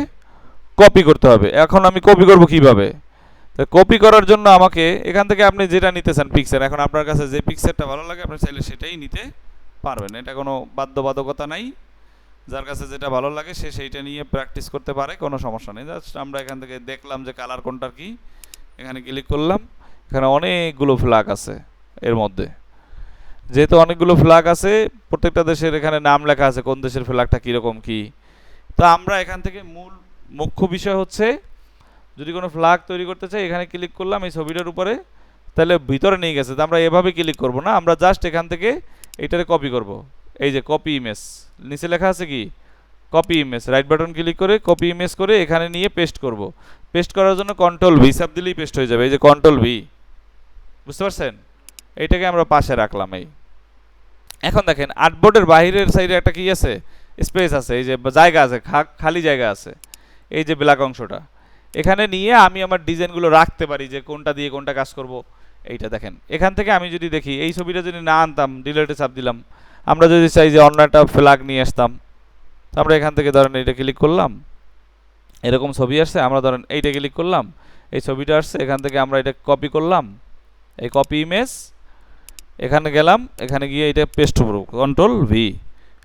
কপি করতে হবে। এখন আমি কপি করব কিভাবে? তো কপি করার জন্য আমাকে এখান থেকে আপনি যেটা নিতে চান পিকচার, এখন আপনার কাছে যে পিকচারটা ভালো লাগে আপনি চাইলে সেটাই নিতে পারবেন, এটা কোনো বাধ্যবাধকতা নাই। যার কাছে যেটা ভালো লাগে সে সেইটা নিয়ে প্র্যাকটিস করতে পারে, কোনো সমস্যা নেই। জাস্ট আমরা এখান থেকে দেখলাম যে কালার কোনটার কি, এখানে ক্লিক করলাম। এখানে অনেকগুলো ফ্ল্যাগ আছে, এর মধ্যে যেহেতু অনেকগুলো ফ্ল্যাগ আছে, প্রত্যেকটা দেশের এখানে নাম লেখা আছে কোন দেশের ফ্ল্যাগটা কীরকম কি। তো আমরা এখান থেকে মুখ্য বিষয় হচ্ছে, যদি কোনো ফ্ল্যাগ তৈরি করতে চাই এখানে ক্লিক করলাম এই ছবিটার উপরে, তাহলে ভিতরে নিয়ে গেছে। তো আমরা এভাবে ক্লিক করব না, আমরা জাস্ট এখান থেকে এইটারে কপি করব। এই যে কপি ইমেজ, নিচে লেখা আছে কি copy image, right button click করে কপি ইমেজ করে এখানে নিয়ে পেস্ট করব। পেস্ট করার জন্য কন্ট্রোল ভি চাপ দিলেই পেস্ট হয়ে যাবে। এই যে কন্ট্রোল ভি, বুঝতে পারছেন? এইটাকে আমরা পাশে রাখলাম। এই এখন দেখেন আর্টবোর্ডের বাইরের সাইডে একটা কি আছে, স্পেস আছে, এই যে জায়গা আছে, খালি জায়গা আছে, এই যে ব্ল্যাক অংশটা, এখানে নিয়ে আমি আমার ডিজাইনগুলো রাখতে পারি যে কোনটা দিয়ে কোনটা কাজ করব। এইটা দেখেন, এখান থেকে আমি যদি দেখি এই ছবিটা যদি না আনতাম, ডিলেটে চাপ দিলাম, আমরা যদি চাই যে অন্য একটা ফ্ল্যাগ নিয়ে আসতাম, তো আমরা এখান থেকে ধরেন এইটা ক্লিক করলাম, এরকম ছবি আসছে, আমরা ধরেন এইটা ক্লিক করলাম, এই ছবিটা আসছে, এখান থেকে আমরা এটা কপি করলাম, এই কপি ইমেজ, এখানে গেলাম, এখানে গিয়ে এটা পেস্ট করব, কন্ট্রোল ভি,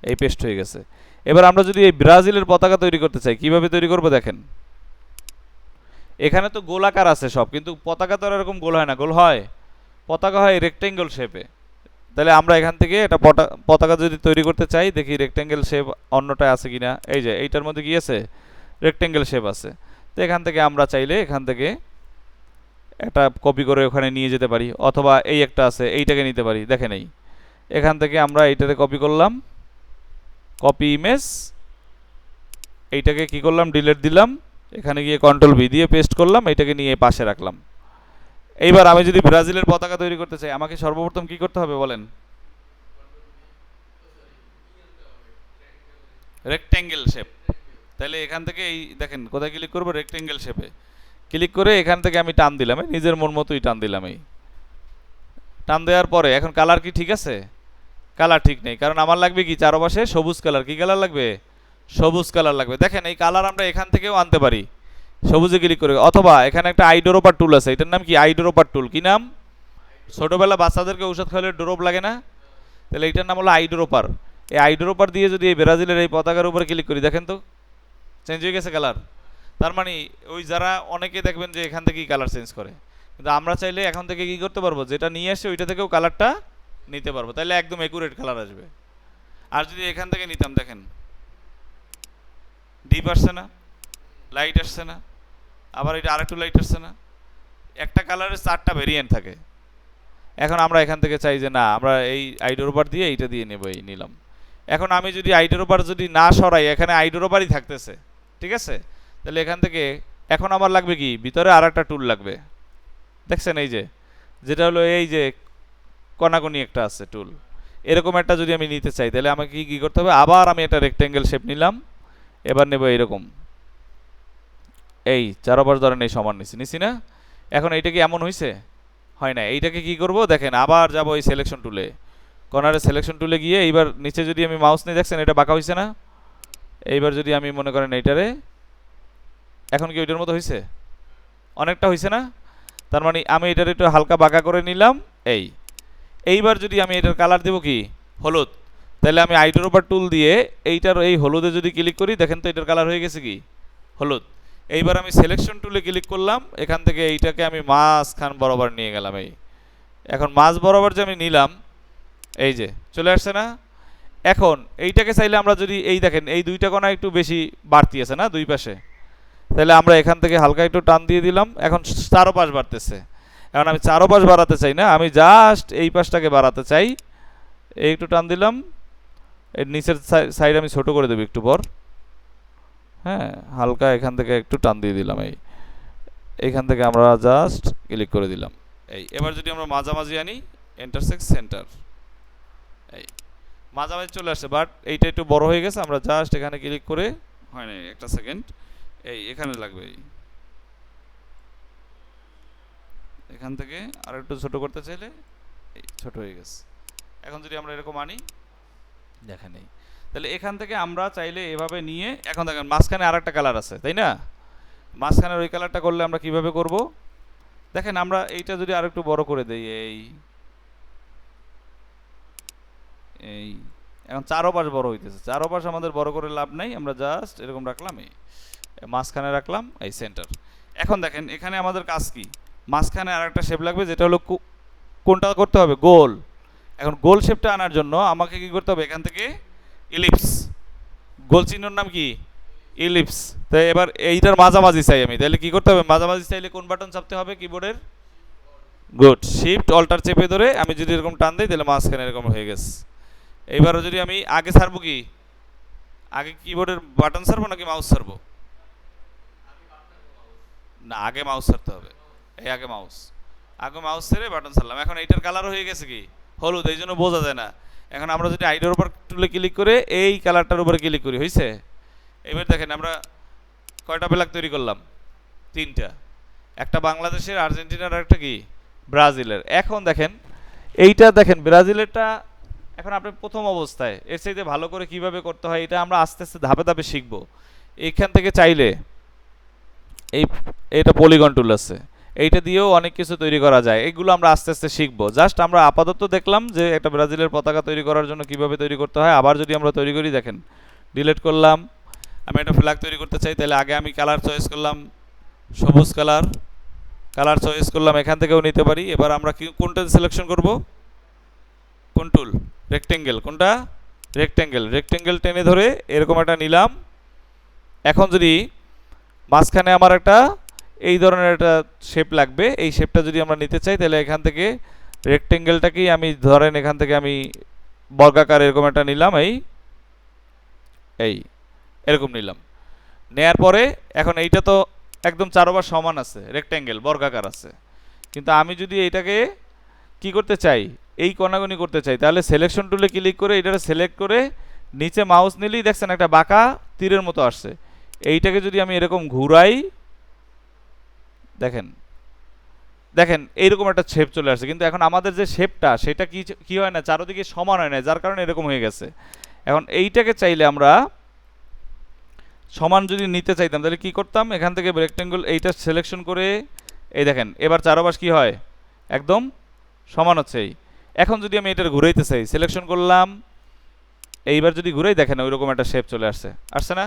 এই পেস্ট হয়ে গেছে। এবার আমরা যদি এই ব্রাজিলের পতাকা তৈরি করতে চাই, কিভাবে তৈরি করব দেখেন। এখানে তো গোলাকার আছে সব, কিন্তু পতাকা তো এরকম গোল হয় না, গোল হয় পতাকা হয় রেক্টেঙ্গল শেপে। তাহলে আমরা এখান থেকে এটা পতাকা যদি তৈরি করতে চাই, দেখি রেক্টেঙ্গেল শেপ অন্যটা আছে কিনা। এই যে এইটার মধ্যে কি আছে, রেক্টেঙ্গেল শেপ আছে। তো এখান থেকে আমরা চাইলে এখান থেকে একটা কপি করে ওখানে নিয়ে যেতে পারি, অথবা এই একটা আছে এইটাকে নিতে পারি। দেখেন এই এখান থেকে আমরা এইটাতে কপি করলাম, কপি ইমেজ, এইটাকে কি করলাম, ডিলিট দিলাম, এখানে গিয়ে কন্ট্রোল ভি দিয়ে পেস্ট করলাম, এইটাকে নিয়ে পাশে রাখলাম। এইবার আমি যদি ব্রাজিলের পতাকা তৈরি করতে চাই, আমাকে সর্বপ্রথম কি করতে হবে বলেন, রেক্টেঙ্গেল শেপ। তাহলে এখান থেকে এই দেখেন কোথায় ক্লিক করবো, রেক্টেঙ্গেল শেপে ক্লিক করে এখান থেকে আমি টান দিলাম, নিজের মন মতোই টান দিলাম। এই টান দেওয়ার পরে এখন কালার কি ঠিক আছে? কালার ঠিক নেই, কারণ আমার লাগবে কি চারপাশে সবুজ কালার। কি কালার লাগবে? সবুজ কালার লাগবে। দেখেন এই কালার আমরা এখান থেকেও আনতে পারি, সবুজে ক্লিক করে, অথবা এখানে একটা আইডোরোপার টুল আছে, এটার নাম কি আইডোরোপার টুল। কি নাম? ছোটবেলা বাচ্চাদেরকে ঔষধ খাওয়ালে ড্রপ লাগে না? তাহলে এইটার নাম হলো আইড্রোপার। এই আইড্রোপার দিয়ে যদি এই ব্রাজিলের এই পতাকার উপরে ক্লিক করি, দেখেন তো চেঞ্জ হয়ে গেছে কালার। তার মানে ওই যারা অনেকে দেখবেন যে এখান থেকেই কালার চেঞ্জ করে, কিন্তু আমরা চাইলে এখন থেকে কি করতে পারবো, যেটা নিয়ে আসে ওইটা থেকেও কালারটা নিতে পারবো, তাহলে একদম একুরেট কালার আসবে। আর যদি এখান থেকে নিতাম, দেখেন ডিপ আসছে না, লাইট আসছে না, আবার এটা আরেকটু লাইট আসছে না, একটা কালারের 4টা ভেরিয়েন্ট থাকে। এখন আমরা এখান থেকে চাই যে না, আমরা এই আইড্রোপার দিয়ে এইটা দিয়ে নেব, এই নিলাম। এখন আমি যদি আইড্রোপার যদি না সরাই, এখানে আইড্রোপারই থাকতেছে, ঠিক আছে? তাহলে এখান থেকে এখন আমার লাগবে কি, ভিতরে আর একটা টুল লাগবে, দেখছেন এই যে, যেটা হলো এই যে কণাকণি একটা আছে টুল, এরকম একটা যদি আমি নিতে চাই, তাহলে আমাকে কি করতে হবে, আবার আমি একটা রেক্টেঙ্গেল শেপ নিলাম, এবার নেব এইরকম, এই চারোপাশ ধরেন এই সমান নিছি না? এখন এইটা কি এমন হয়েছে? হয় না। এইটাকে কি করব, দেখেন আবার যাব এই সিলেকশন টুলে, কর্নারের সিলেকশন টুলে গিয়ে এইবার নিচে যদি আমি মাউস নিয়ে, দেখছেন এটা বাঁকা হয়েছে না? এইবার যদি আমি মনে করেন এইটারে, এখন কি ওইটার মতো হয়েছে? অনেকটা হয়েছে না? তার মানে আমি এটার একটু হালকা বাঁকা করে নিলাম। এইবার যদি আমি এটার কালার দেবো কি, হলুদ, তাহলে আমি আইড্রোপার টুল দিয়ে এইটার এই হলুদে যদি ক্লিক করি, দেখেন তো এটার কালার হয়ে গেছে কি হলুদ। এইবার আমি সিলেকশন টুলে ক্লিক করলাম, এখান থেকে এইটাকে আমি মাঝখান বরাবর নিয়ে গেলাম। এখন মাঝ বরাবর যে আমি নিলাম, এই যে চলে আসছে না? এখন এইটাকে চাইলে আমরা যদি এই দেখেন এই দুইটা কোণা একটু বেশি বাড়তি আছে না দুই পাশে, তাহলে আমরা এখান থেকে হালকা একটু টান দিয়ে দিলাম, এখন চারোপাশ বাড়তেছে। এখন আমি চারোপাশ বাড়াতে চাই না, আমি জাস্ট এই পাশটাকে বাড়াতে চাই, এই একটু টান দিলাম, এর নিচের সাইড আমি ছোট করে দেবো একটু পর, হ্যাঁ হালকা এখান থেকে একটু টান দিয়ে দিলাম, এইখান থেকে আমরা জাস্ট ক্লিক করে দিলাম। এবার যদি আমরা মাঝামাঝি আনি, ইন্টারসেক্ট সেন্টার, এই মাঝামাঝি চলে আসছে, বাট এইটা একটু বড় হয়ে গেছে, আমরা জাস্ট এখানে ক্লিক করে, হয় না একটা সেকেন্ড, এখানে লাগবে, এখান থেকে আর একটু ছোট করতে চাইলে ছোট হয়ে গেছে। এখন যদি আমরা এরকম আনি, দেখেন তাহলে এখান থেকে আমরা চাইলে এভাবে নিয়ে, এখন দেখেন মাঝখানে আর একটা কালার আছে, তাই না? মাঝখানের ওই কালারটা করলে আমরা কিভাবে করব, দেখেন আমরা এইটা যদি আর একটু বড় করে দেই, এই এখন চারোপাশ বড় হইতেছে, চারোপাশ আমাদের বড় করে লাভ নাই, আমরা জাস্ট এরকম রাখলাম, মাঝখানে রাখলাম, এই সেন্টার। এখন দেখেন এখানে আমাদের কাজ কি, মাঝখানে আর একটা শেপ লাগবে, যেটা হলো কোনটা করতে হবে, গোল। এখন গোল শেপটা আনার জন্য আমাকে কি করতে হবে, এখান থেকে ইলিপস, গোল চিহ্নর নাম কি, ইলিপস। তাই এবার এইটার মাঝামাঝি চাই আমি, তাহলে কি করতে হবে, মাঝামাঝি চাইলে কোন বাটন চাপতে হবে কিবোর্ডের, গুড, শিফট অল্টার চেপে ধরে আমি যদি এরকম টান দিই, তাহলে মাঝখানে এরকম হয়ে গেছে। এইবারও যদি আমি আগে ছাড়বো কি, আগে কিবোর্ডের বাটন ছাড়বো নাকি মাউস ছাড়বো, না আগে মাউস ছাড়তে হবে, আগে মাউস ছেড়ে বাটন ছাড়লাম। এখন এইটার কালার হয়ে গেছে কি হলুদ, এই জন্য বোঝা যায় না। এখন আমরা যদি আইডের উপর টুলে ক্লিক করে এই কালারটার উপরে ক্লিক করি, হয়েছে? এবার দেখেন আমরা কয়টা ফ্ল্যাগ তৈরি করলাম, 3টা, একটা বাংলাদেশের, আর্জেন্টিনার, আর একটা কি ব্রাজিলের। এখন দেখেন এইটা, দেখেন ব্রাজিলেরটা এখন আপনি প্রথম অবস্থায়, এর চাইতে ভালো করে কিভাবে করতে হয় এটা আমরা আস্তে আস্তে ধাপে ধাপে শিখবো। এইখান থেকে চাইলে এইটা পলিগন টুল আছে, এইটা দিয়েও অনেক কিছু তৈরি করা যায়, এগুলো আমরা আস্তে আস্তে শিখবো। জাস্ট আমরা আপাতত দেখলাম যে একটা ব্রাজিলের পতাকা তৈরি করার জন্য কিভাবে তৈরি করতে হয়। আবার যদি আমরা তৈরি করি, দেখেন ডিলিট করলাম, আমি একটা ফ্ল্যাগ তৈরি করতে চাই, তাহলে আগে আমি কালার চয়েস করলাম, সবুজ কালার চয়েস করলাম, এখান থেকেও নিতে পারি। এবার আমরা কোনটা সিলেকশন করব, কোন টুল, রেক্টেঙ্গেল, কোনটা রেক্টেঙ্গেল টেনে ধরে এরকম একটা নিলাম। এখন যদি মাঝখানে আমার একটা এই ধরনের একটা শেপ লাগবে, এই শেপটা যদি আমরা নিতে চাই, তাহলে এখান থেকে রেক্টেঙ্গেলটাকেই আমি ধরেন এখান থেকে আমি বর্গাকার এরকম একটা নিলাম, এই এরকম নিলাম। নেয়ার পরে এখন এইটা তো একদম চারোবার সমান আছে, রেক্টেঙ্গেল বর্গাকার আছে, কিন্তু আমি যদি এইটাকে কি করতে চাই, এই কোণাগুনি করতে চাই, তাহলে সিলেকশন টুলে ক্লিক করে এইটাকে সিলেক্ট করে নিচে মাউস নিলেই দেখছেন একটা বাঁকা তীরের মতো আসছে। এইটাকে যদি আমি এরকম ঘুরাই, দেখেন এইরকম একটা শেপ চলে আসছে, কিন্তু এখন আমাদের যে শেপটা সেটা কি হয় না, চারোদিকে সমান হয় না, যার কারণে এরকম হয়ে গেছে। এখন এইটাকে চাইলে আমরা সমান যদি নিতে চাইতাম, তাহলে কি করতাম, এখান থেকে রেক্টেঙ্গল এইটা সিলেকশন করে, এই দেখেন এবার চারোপাশ কি হয়, একদম সমান হচ্ছে এই। এখন যদি আমি এটার ঘুরাইতে চাই, সিলেকশন করলাম, এইবার যদি ঘুরাই দেখেন ওইরকম একটা শেপ চলে আসছে, আসছে না?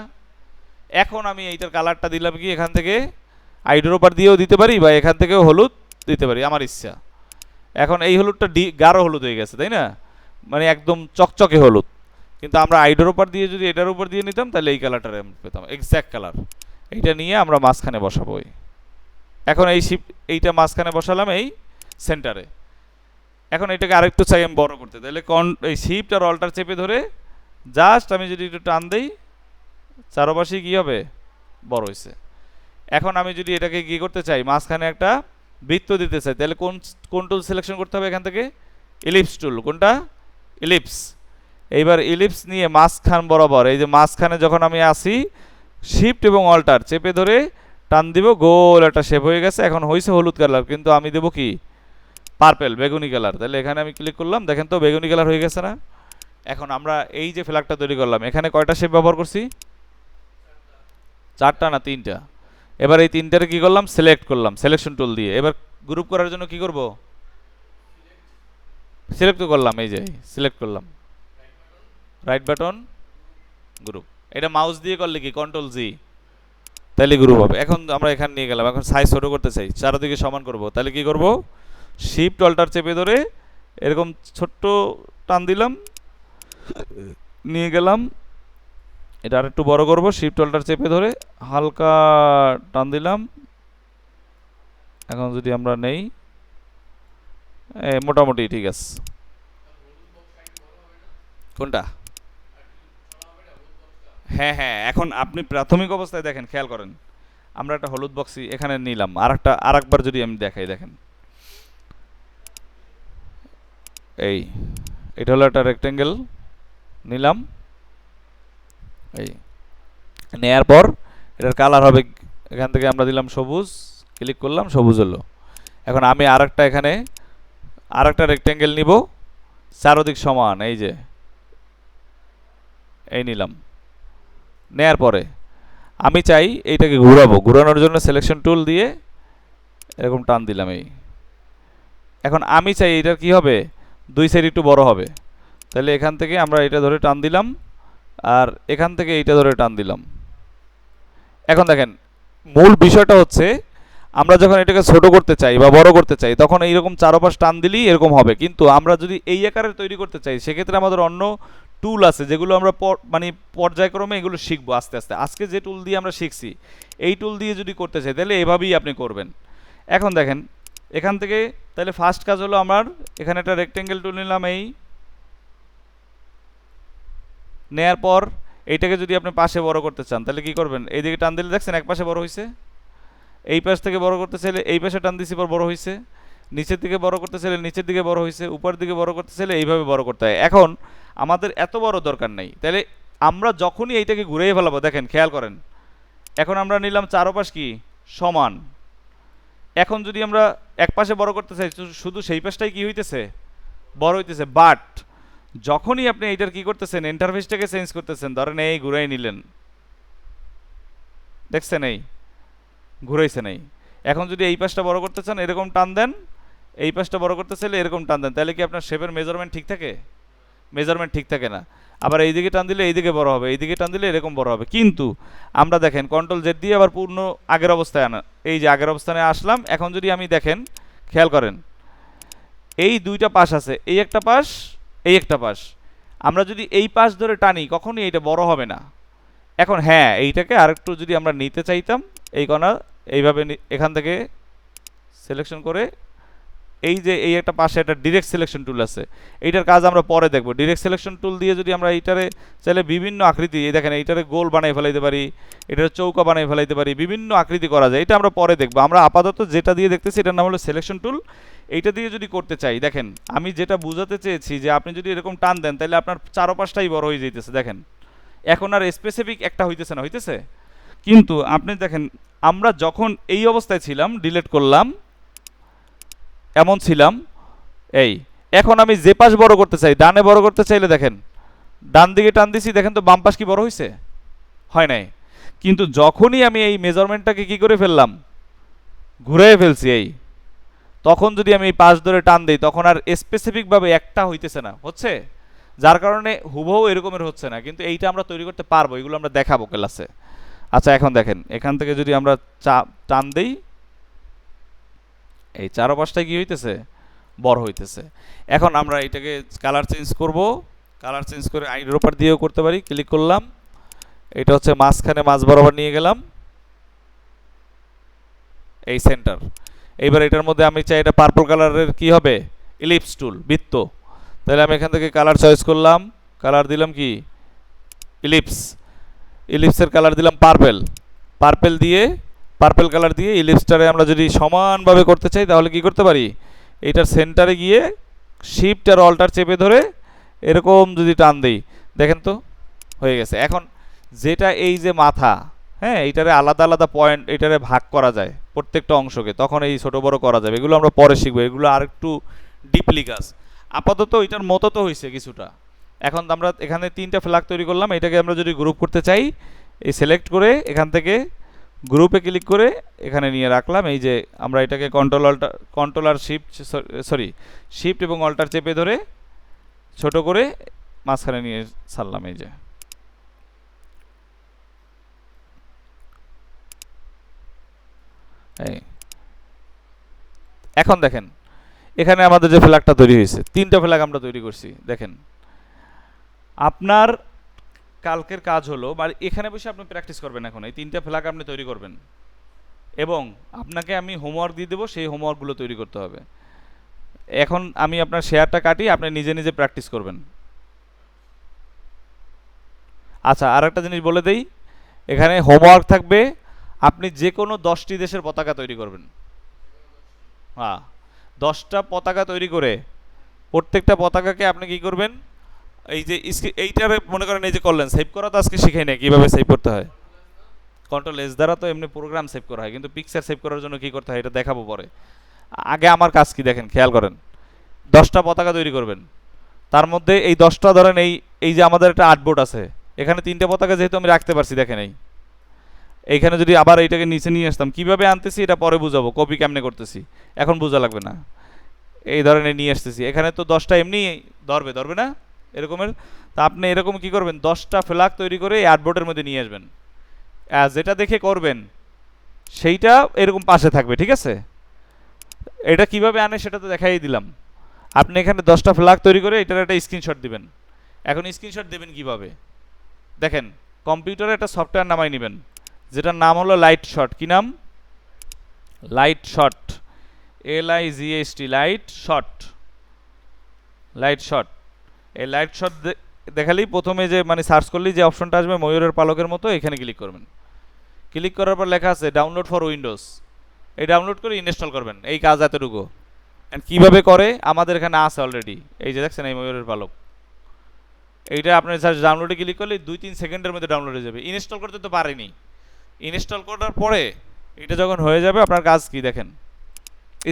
এখন আমি এইটার কালারটা দিলাম কি এখান থেকে আইড্রোপার দিয়েও দিতে পারি বা এখান থেকেও হলুদ দিতে পারি, আমার ইচ্ছা। এখন এই হলুদটা গাঢ় হলুদ হয়ে গেছে, তাই না? মানে একদম চকচকে হলুদ। কিন্তু আমরা আইড্রোপার দিয়ে যদি এটার উপর দিয়ে নিতাম তাহলে এই কালারটা পেতাম, এক্স্যাক্ট কালার। এইটা নিয়ে আমরা মাঝখানে বসাবো। এখন এই শিপ এইটা মাঝখানে বসালাম এই সেন্টারে। এখন এটাকে আরেকটু চাই আমি বড় করতে, তাহলে এই শিফট আর অল্টার চেপে ধরে জাস্ট আমি যদি একটু টান দেই চারপাশে কি হবে, বড় হয়েছে। এখন আমি যদি এটাকে কি করতে চাই, মাঝখানে একটা বৃত্ত দিতে চাই, তাহলে কোন টুল সিলেকশন করতে হবে এখান থেকে? ইলিপস টুল। কোনটা? ইলিপস। এইবার ইলিপস নিয়ে মাঝখান বরাবর, এই যে মাঝখানে যখন আমি আসি শিফট এবং অল্টার চেপে ধরে টান দিব, গোল একটা শেপ হয়ে গেছে। এখন হয়েছে হলুদ কালার, কিন্তু আমি দেবো কি পার্পেল, বেগুনি কালার। তাহলে এখানে আমি ক্লিক করলাম, দেখেন তো বেগুনি কালার হয়ে গেছে না? এখন আমরা এই যে ফ্ল্যাগটা তৈরি করলাম এখানে কয়টা শেপ ব্যবহার করছি? চারটা না তিনটা। এবার এই তিনটারে কি করলাম, সিলেক্ট করলাম সিলেকশন টুল দিয়ে। এবার গ্রুপ করার জন্য কি করব, সিলেক্ট করলাম, এই যে সিলেক্ট করলাম, রাইট বাটন গ্রুপ। এটা মাউস দিয়ে করলে কি কন্ট্রোল জি, তাহলে গ্রুপ হবে। এখন আমরা এখানে নিয়ে গেলাম, এখন সাইজ ছোট করতে চাই, চারদিকে সমান করব, তাহলে কি করব, শিফট অল্টার চেপে ধরে এরকম ছোট্ট টান দিলাম, নিয়ে গেলাম। এটা আর একটু বড় করব, শিফট অল্টার চেপে ধরে হালকা টান দিলাম। এখন যদি আমরা নেই, মোটামুটি ঠিক আছে। কোনটা? হ্যাঁ হ্যাঁ, এখন আপনি প্রাথমিক অবস্থায় দেখেন, খেয়াল করেন, আমরা একটা হলুদ বক্সই এখানে নিলাম, আরেকবার যদি আমি দেখাই, দেখেন এই এটা হলো একটা রেক্টেঙ্গেল নিলাম, এই নেয়ার পর এটার কালার হবে, এখান থেকে আমরা দিলাম সবুজ, ক্লিক করলাম, সবুজ হলো। এখন আমি এখানে আরেকটা রেক্টেঙ্গেল নিব, চারদিক সমান, এই যে এই নিলাম। নেয়ার পরে আমি চাই এইটাকে ঘোরাবো, ঘোরানোর জন্য সিলেকশন টুল দিয়ে এরকম টান দিলাম এই। এখন আমি চাই এটার কি হবে, দুই সাইড একটু বড় হবে, তাহলে এখান থেকে আমরা এটা ধরে টান দিলাম, আর এখান থেকে এইটা ধরে টান দিলাম। এখন দেখেন মূল বিষয়টা হচ্ছে, আমরা যখন এটাকে ছোট করতে চাই বা বড় করতে চাই তখন এইরকম চারপাশ টান দিলেই এরকম হবে, কিন্তু আমরা যদি এই আকারে তৈরি করতে চাই সেক্ষেত্রে আমাদের অন্য টুল আছে যেগুলো আমরা মানে পর্যায়ক্রমে এগুলো শিখবো আস্তে আস্তে। আজকে যে টুল দিয়ে আমরা শিখছি এই টুল দিয়ে যদি করতে চাই তাহলে এভাবেই আপনি করবেন। এখন দেখেন এখান থেকে, তাহলে ফার্স্ট কাজ হলো আমার এখানে একটা রেক্টেঙ্গেল টুল নিলাম, এই নেয়ার পর এইটাকে যদি আপনি পাশে বড় করতে চান তাহলে কি করবেন, এইদিকে টান দিলে দেখছেন এক পাশে বড় হয়েছে, এই পাশ থেকে বড় করতে চাইলে এই পাশে টান দিছি পর বড় হয়েছে, নিচের দিকে বড় করতে চাইলে নিচের দিকে বড় হয়েছে, উপরের দিকে বড় করতে চাইলে এইভাবে বড় করতে হয়। এখন আমাদের এত বড় দরকার নেই, তাহলে আমরা যখনই এইটাকে ঘুরিয়ে ফেলাবো, দেখেন খেয়াল করেন, এখন আমরা নিলাম চারপাশ কি সমান। এখন যদি আমরা এক পাশে বড় করতে চাই শুধু সেই পাশটাই কি হইতেছে, বড় হইতেছে। বাট যখনই আপনি এইটার কি করতেছেন, ইন্টারফেসটাকে চেঞ্জ করতেছেন, ধরেন এই ঘুরাই নিলেন, দেখছেন এই ঘুরাইছে নাই। এখন যদি এই পাশটা বড় করতে চান এরকম টান দেন, এই পাশটা বড় করতে চাইলে এরকম টান দেন, তাহলে কি আপনার শেপের মেজারমেন্ট ঠিক থাকে? মেজারমেন্ট ঠিক থাকে না। আবার এইদিকে টান দিলে এইদিকে বড় হবে, এইদিকে টান দিলে এরকম বড় হবে। কিন্তু আমরা দেখেন কন্ট্রোল জেড দিয়ে আবার পূর্ণ আগের অবস্থায় আনা, এই যে আগের অবস্থানে আসলাম। এখন যদি আমি দেখেন খেয়াল করেন, এই দুইটা পাশ আছে, এই একটা পাশ, এই একটা পাশ, আমরা যদি এই পাশ ধরে টানি কখনই এইটা বড় হবে না। এখন হ্যাঁ, এইটাকে আরেকটু যদি আমরা নিতে চাইতাম, এই কণা এইভাবে এখান থেকে সিলেকশন করে, এই যে এই একটা পাশে একটা ডিরেক্ট সিলেকশন টুল আছে, এইটার কাজ আমরা পরে দেখব। ডিরেক্ট সিলেকশন টুল দিয়ে যদি আমরা এইটারে চাইলে বিভিন্ন আকৃতি, এই দেখেন এইটারে গোল বানাই ফেলাইতে পারি, এটার চৌকা বানাই ফেলাইতে পারি, বিভিন্ন আকৃতি করা যায়, এটা আমরা পরে দেখবো। আমরা আপাতত যেটা দিয়ে দেখতেছি এটার নাম হলো সিলেকশন টুল। এইটা দিয়ে যদি করতে চাই, দেখেন আমি যেটা বুঝাতে চেয়েছি যে আপনি যদি এরকম টান দেন তাহলে আপনার চারপাশটাই বড় হয়ে যেতেছে। দেখেন এখন আর স্পেসিফিক একটা হইতেছে না, হইতেছে। কিন্তু আপনি দেখেন আমরা যখন এই অবস্থায় ছিলাম, ডিলিট করলাম, এমন ছিলাম এই, এখন আমি যে পাশ বড় করতে চাই, ডানে বড় করতে চাইলে দেখেন ডান দিকে টান দিছি, দেখেন তো বাম পাশ কি বড় হয়েছে? হয় নাই। কিন্তু যখনই আমি এই মেজারমেন্টটাকে কি করে ফেললাম, ঘুরে ফেলছি এই, তখন যদি আমি এই পাশ ধরে টান দিই তখন আর স্পেসিফিকভাবে একটা হইতেছে না, হচ্ছে, যার কারণে হুবহু এরকমের হচ্ছে না, কিন্তু এইটা আমরা তৈরি করতে পারবো, এগুলো আমরা দেখাবো ক্লাসে। আচ্ছা এখন দেখেন এখান থেকে যদি আমরা টান দিই, এই চারপাশটায় কি হইতেছে, বড় হইতেছে। এখন আমরা এটাকে কালার চেঞ্জ করব, কালার চেঞ্জ করে আইড্রপার উপর দিয়েও করতে পারি। ক্লিক করলাম, এটা হচ্ছে মাঝখানে মাঝ বরাবর নিয়ে গেলাম, এই সেন্টার। এইবার এটার মধ্যে আমি চাই এটা পার্পল কালারের কি হবে, ইলিপস টুল, বৃত্ত। তাহলে আমি এখান থেকে কালার চয়েস করলাম, কালার দিলাম কি ইলিপস, ইলিপসের কালার দিলাম পার্পেল, পার্পেল দিয়ে পার্পেল কালার দিয়ে ইলিপসটারে আমরা যদি সমানভাবে করতে চাই তাহলে কি করতে পারি, এইটার সেন্টারে গিয়ে শিফট আর অল্টার চেপে ধরে এরকম যদি টান দিই, দেখেন তো হয়ে গেছে। এখন যেটা এই যে মাথা, হ্যাঁ, এইটারে আলাদা আলাদা পয়েন্ট, এইটারে ভাগ করা যায় প্রত্যেকটা অংশকে, তখন এই ছোট বড় করা যাবে, এগুলো আমরা পরে শিখবো, এগুলো আর একটু ডিপলি কাজ। আপাতত এটার মতো তো হয়েছে কিছুটা। এখন আমরা এখানে তিনটা ফ্ল্যাগ তৈরি করলাম, এটাকে আমরা যদি গ্রুপ করতে চাই, এই সিলেক্ট করে এখান থেকে গ্রুপে ক্লিক করে এখানে নিয়ে রাখলাম। এই যে আমরা এটাকে কন্ট্রোলার শিফট, সরি শিফট এবং অল্টার চেপে ধরে ছোট করে মাঝখানে নিয়ে ছাড়লাম, এই যে। এই এখন দেখেন এখানে আমাদের যে ফ্ল্যাগটা তৈরি হয়েছে, তিনটা ফ্ল্যাগ আমরা তৈরি করছি। দেখেন আপনার কালকের কাজ হলো, বা এখানে বসে আপনি প্র্যাকটিস করবেন, এখন এই তিনটা ফ্ল্যাগ আপনি তৈরি করবেন এবং আপনাকে আমি হোমওয়ার্ক দিয়ে দেবো, সেই হোমওয়ার্কগুলো তৈরি করতে হবে। এখন আমি আপনার শেয়ারটা কাটি, আপনি নিজে নিজে প্র্যাকটিস করবেন। আচ্ছা আর একটা জিনিস বলে দেই, এখানে হোমওয়ার্ক থাকবে, আপনি যে কোনো 10টি দেশের পতাকা তৈরি করবেন। হ্যাঁ, 10টা পতাকা তৈরি করে প্রত্যেকটা পতাকাকে আপনি কি করবেন, এই যে এইটার মনে করেন এই যে করলেন, সেভ করা তো আজকে শিখাই নাই কীভাবে সেভ করতে হয়। কন্ট্রোল এস দ্বারা তো এমনি প্রোগ্রাম সেভ করা হয়, কিন্তু পিকচার সেভ করার জন্য কি করতে হয় এটা দেখাবো পরে। আগে আমার কাজ কি দেখেন, খেয়াল করেন। 10টা পতাকা তৈরি করবেন, তার মধ্যে এই 10টা ধরেন এই এই যে আমাদের একটা আর্টবোর্ড আছে, এখানে 3টে পতাকা যেহেতু আমি রাখতে পারছি, দেখেন এইখানে যদি আবার এইটাকে নিচে নিয়ে আসতাম, কিভাবে আনতেছি এটা পরে বুঝাবো, কপি কেমনে করতেছি, এখন বোঝা লাগবে না। এই ধরনের নিয়ে আসতেছি, এখানে তো 10টা এমনি ধরবে না এরকমের। তা আপনি এরকম কি করবেন, 10টা ফ্ল্যাগ তৈরি করে এই আর্টবোর্ডের মধ্যে নিয়ে আসবেন, যেটা দেখে করবেন সেইটা এরকম পাশে থাকবে, ঠিক আছে। এটা কিভাবে আনে সেটা তো দেখাই দিলাম। আপনি এখানে 10টা ফ্ল্যাগ তৈরি করে এটার একটা স্ক্রিনশট দিবেন। এখন স্ক্রিনশট দেবেন কিভাবে, দেখেন কম্পিউটারে একটা সফটওয়্যার নামাই নেবেন, যেটার নাম হলো লাইট শট। কি নাম, light shot, LIGHT, light shot, light shot. এই লাইট শট দেখালেই প্রথমে যে মানে সার্চ করলেই যে অপশনটা আসবে ময়ূরের পালকের মতো, এখানে ক্লিক করবেন। ক্লিক করার পর লেখা আছে ডাউনলোড ফর উইন্ডোজ, এই ডাউনলোড করে ইনস্টল করবেন, এই কাজ এতটুকু। অ্যান্ড কীভাবে করে আমাদের এখানে আছে অলরেডি, এই যে দেখছেন এই ময়ূরের পালক, এইটা আপনার জাস্ট ডাউনলোডে ক্লিক করলে 2-3 সেকেন্ডের মধ্যে ডাউনলোড হয়ে যাবে। ইনস্টল করতে তো পারেনি, ইনস্টল করার পরে এটা যখন হয়ে যাবে আপনার কাজ কি দেখেন,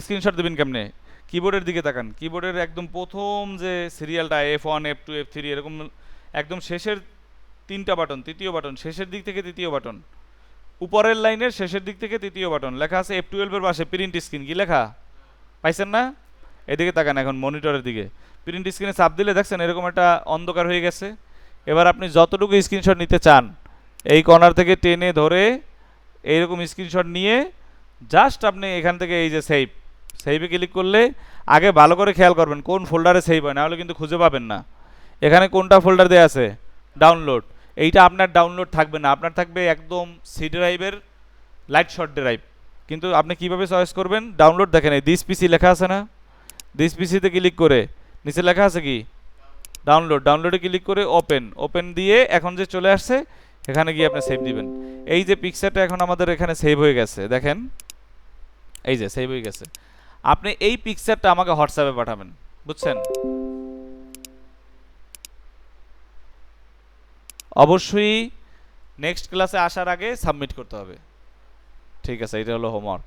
স্ক্রিনশট দেবেন কেমনে, কিবোর্ডের দিকে তাকান, কিবোর্ডের একদম প্রথম যে সিরিয়ালটা F1 F2 F3 এরকম একদম শেষের 3টা বাটন, তৃতীয় বাটন, শেষের দিক থেকে তৃতীয় বাটন, উপরের লাইনের শেষের দিক থেকে তৃতীয় বাটন, লেখা আছে F12 এর পাশে প্রিন্ট স্ক্রিন, কি লেখা পাইছেন না, এদিকে তাকান এখন মনিটরের দিকে, প্রিন্ট স্ক্রিনে চাপ দিলে দেখছেন এরকম একটা অন্ধকার হয়ে গেছে। এবার আপনি যতটুকু স্ক্রিনশট নিতে চান এই কর্নার থেকে টেনে ধরে এইরকম স্ক্রিনশট নিয়ে জাস্ট আপনি এখান থেকে এই যে সেভে ক্লিক করলে, আগে ভালো করে খেয়াল করবেন কোন ফোল্ডারে সেভ হয়, নাহলে কিন্তু খুঁজে পাবেন না। এখানে কোনটা ফোল্ডার দেওয়া আছে, ডাউনলোড, এইটা আপনার ডাউনলোড থাকবে না, আপনার থাকবে একদম সি ড্রাইভের লাইট শট ড্রাইভ। কিন্তু আপনি কিভাবে চয়েস করবেন, ডাউনলোড দেখেন এই দিস পিসি লেখা আছে না, দিস পিসিতে ক্লিক করে নিচে লেখা আছে কি ডাউনলোড, ডাউনলোডে ক্লিক করে ওপেন দিয়ে এখন যে চলে আসছে এখানে গিয়ে আপনি সেভ দিবেন। এই যে পিকচারটা এখন আমাদের এখানে সেভ হয়ে গেছে, দেখেন এই যে সেভ হয়ে গেছে। আপনি এই পিকচারটা আমাকে হোয়াটসঅ্যাপে পাঠাবেন, বুঝছেন। অবশ্যই নেক্সট ক্লাসে আসার আগে সাবমিট করতে হবে, ঠিক আছে। এটা হলো হোমওয়ার্ক।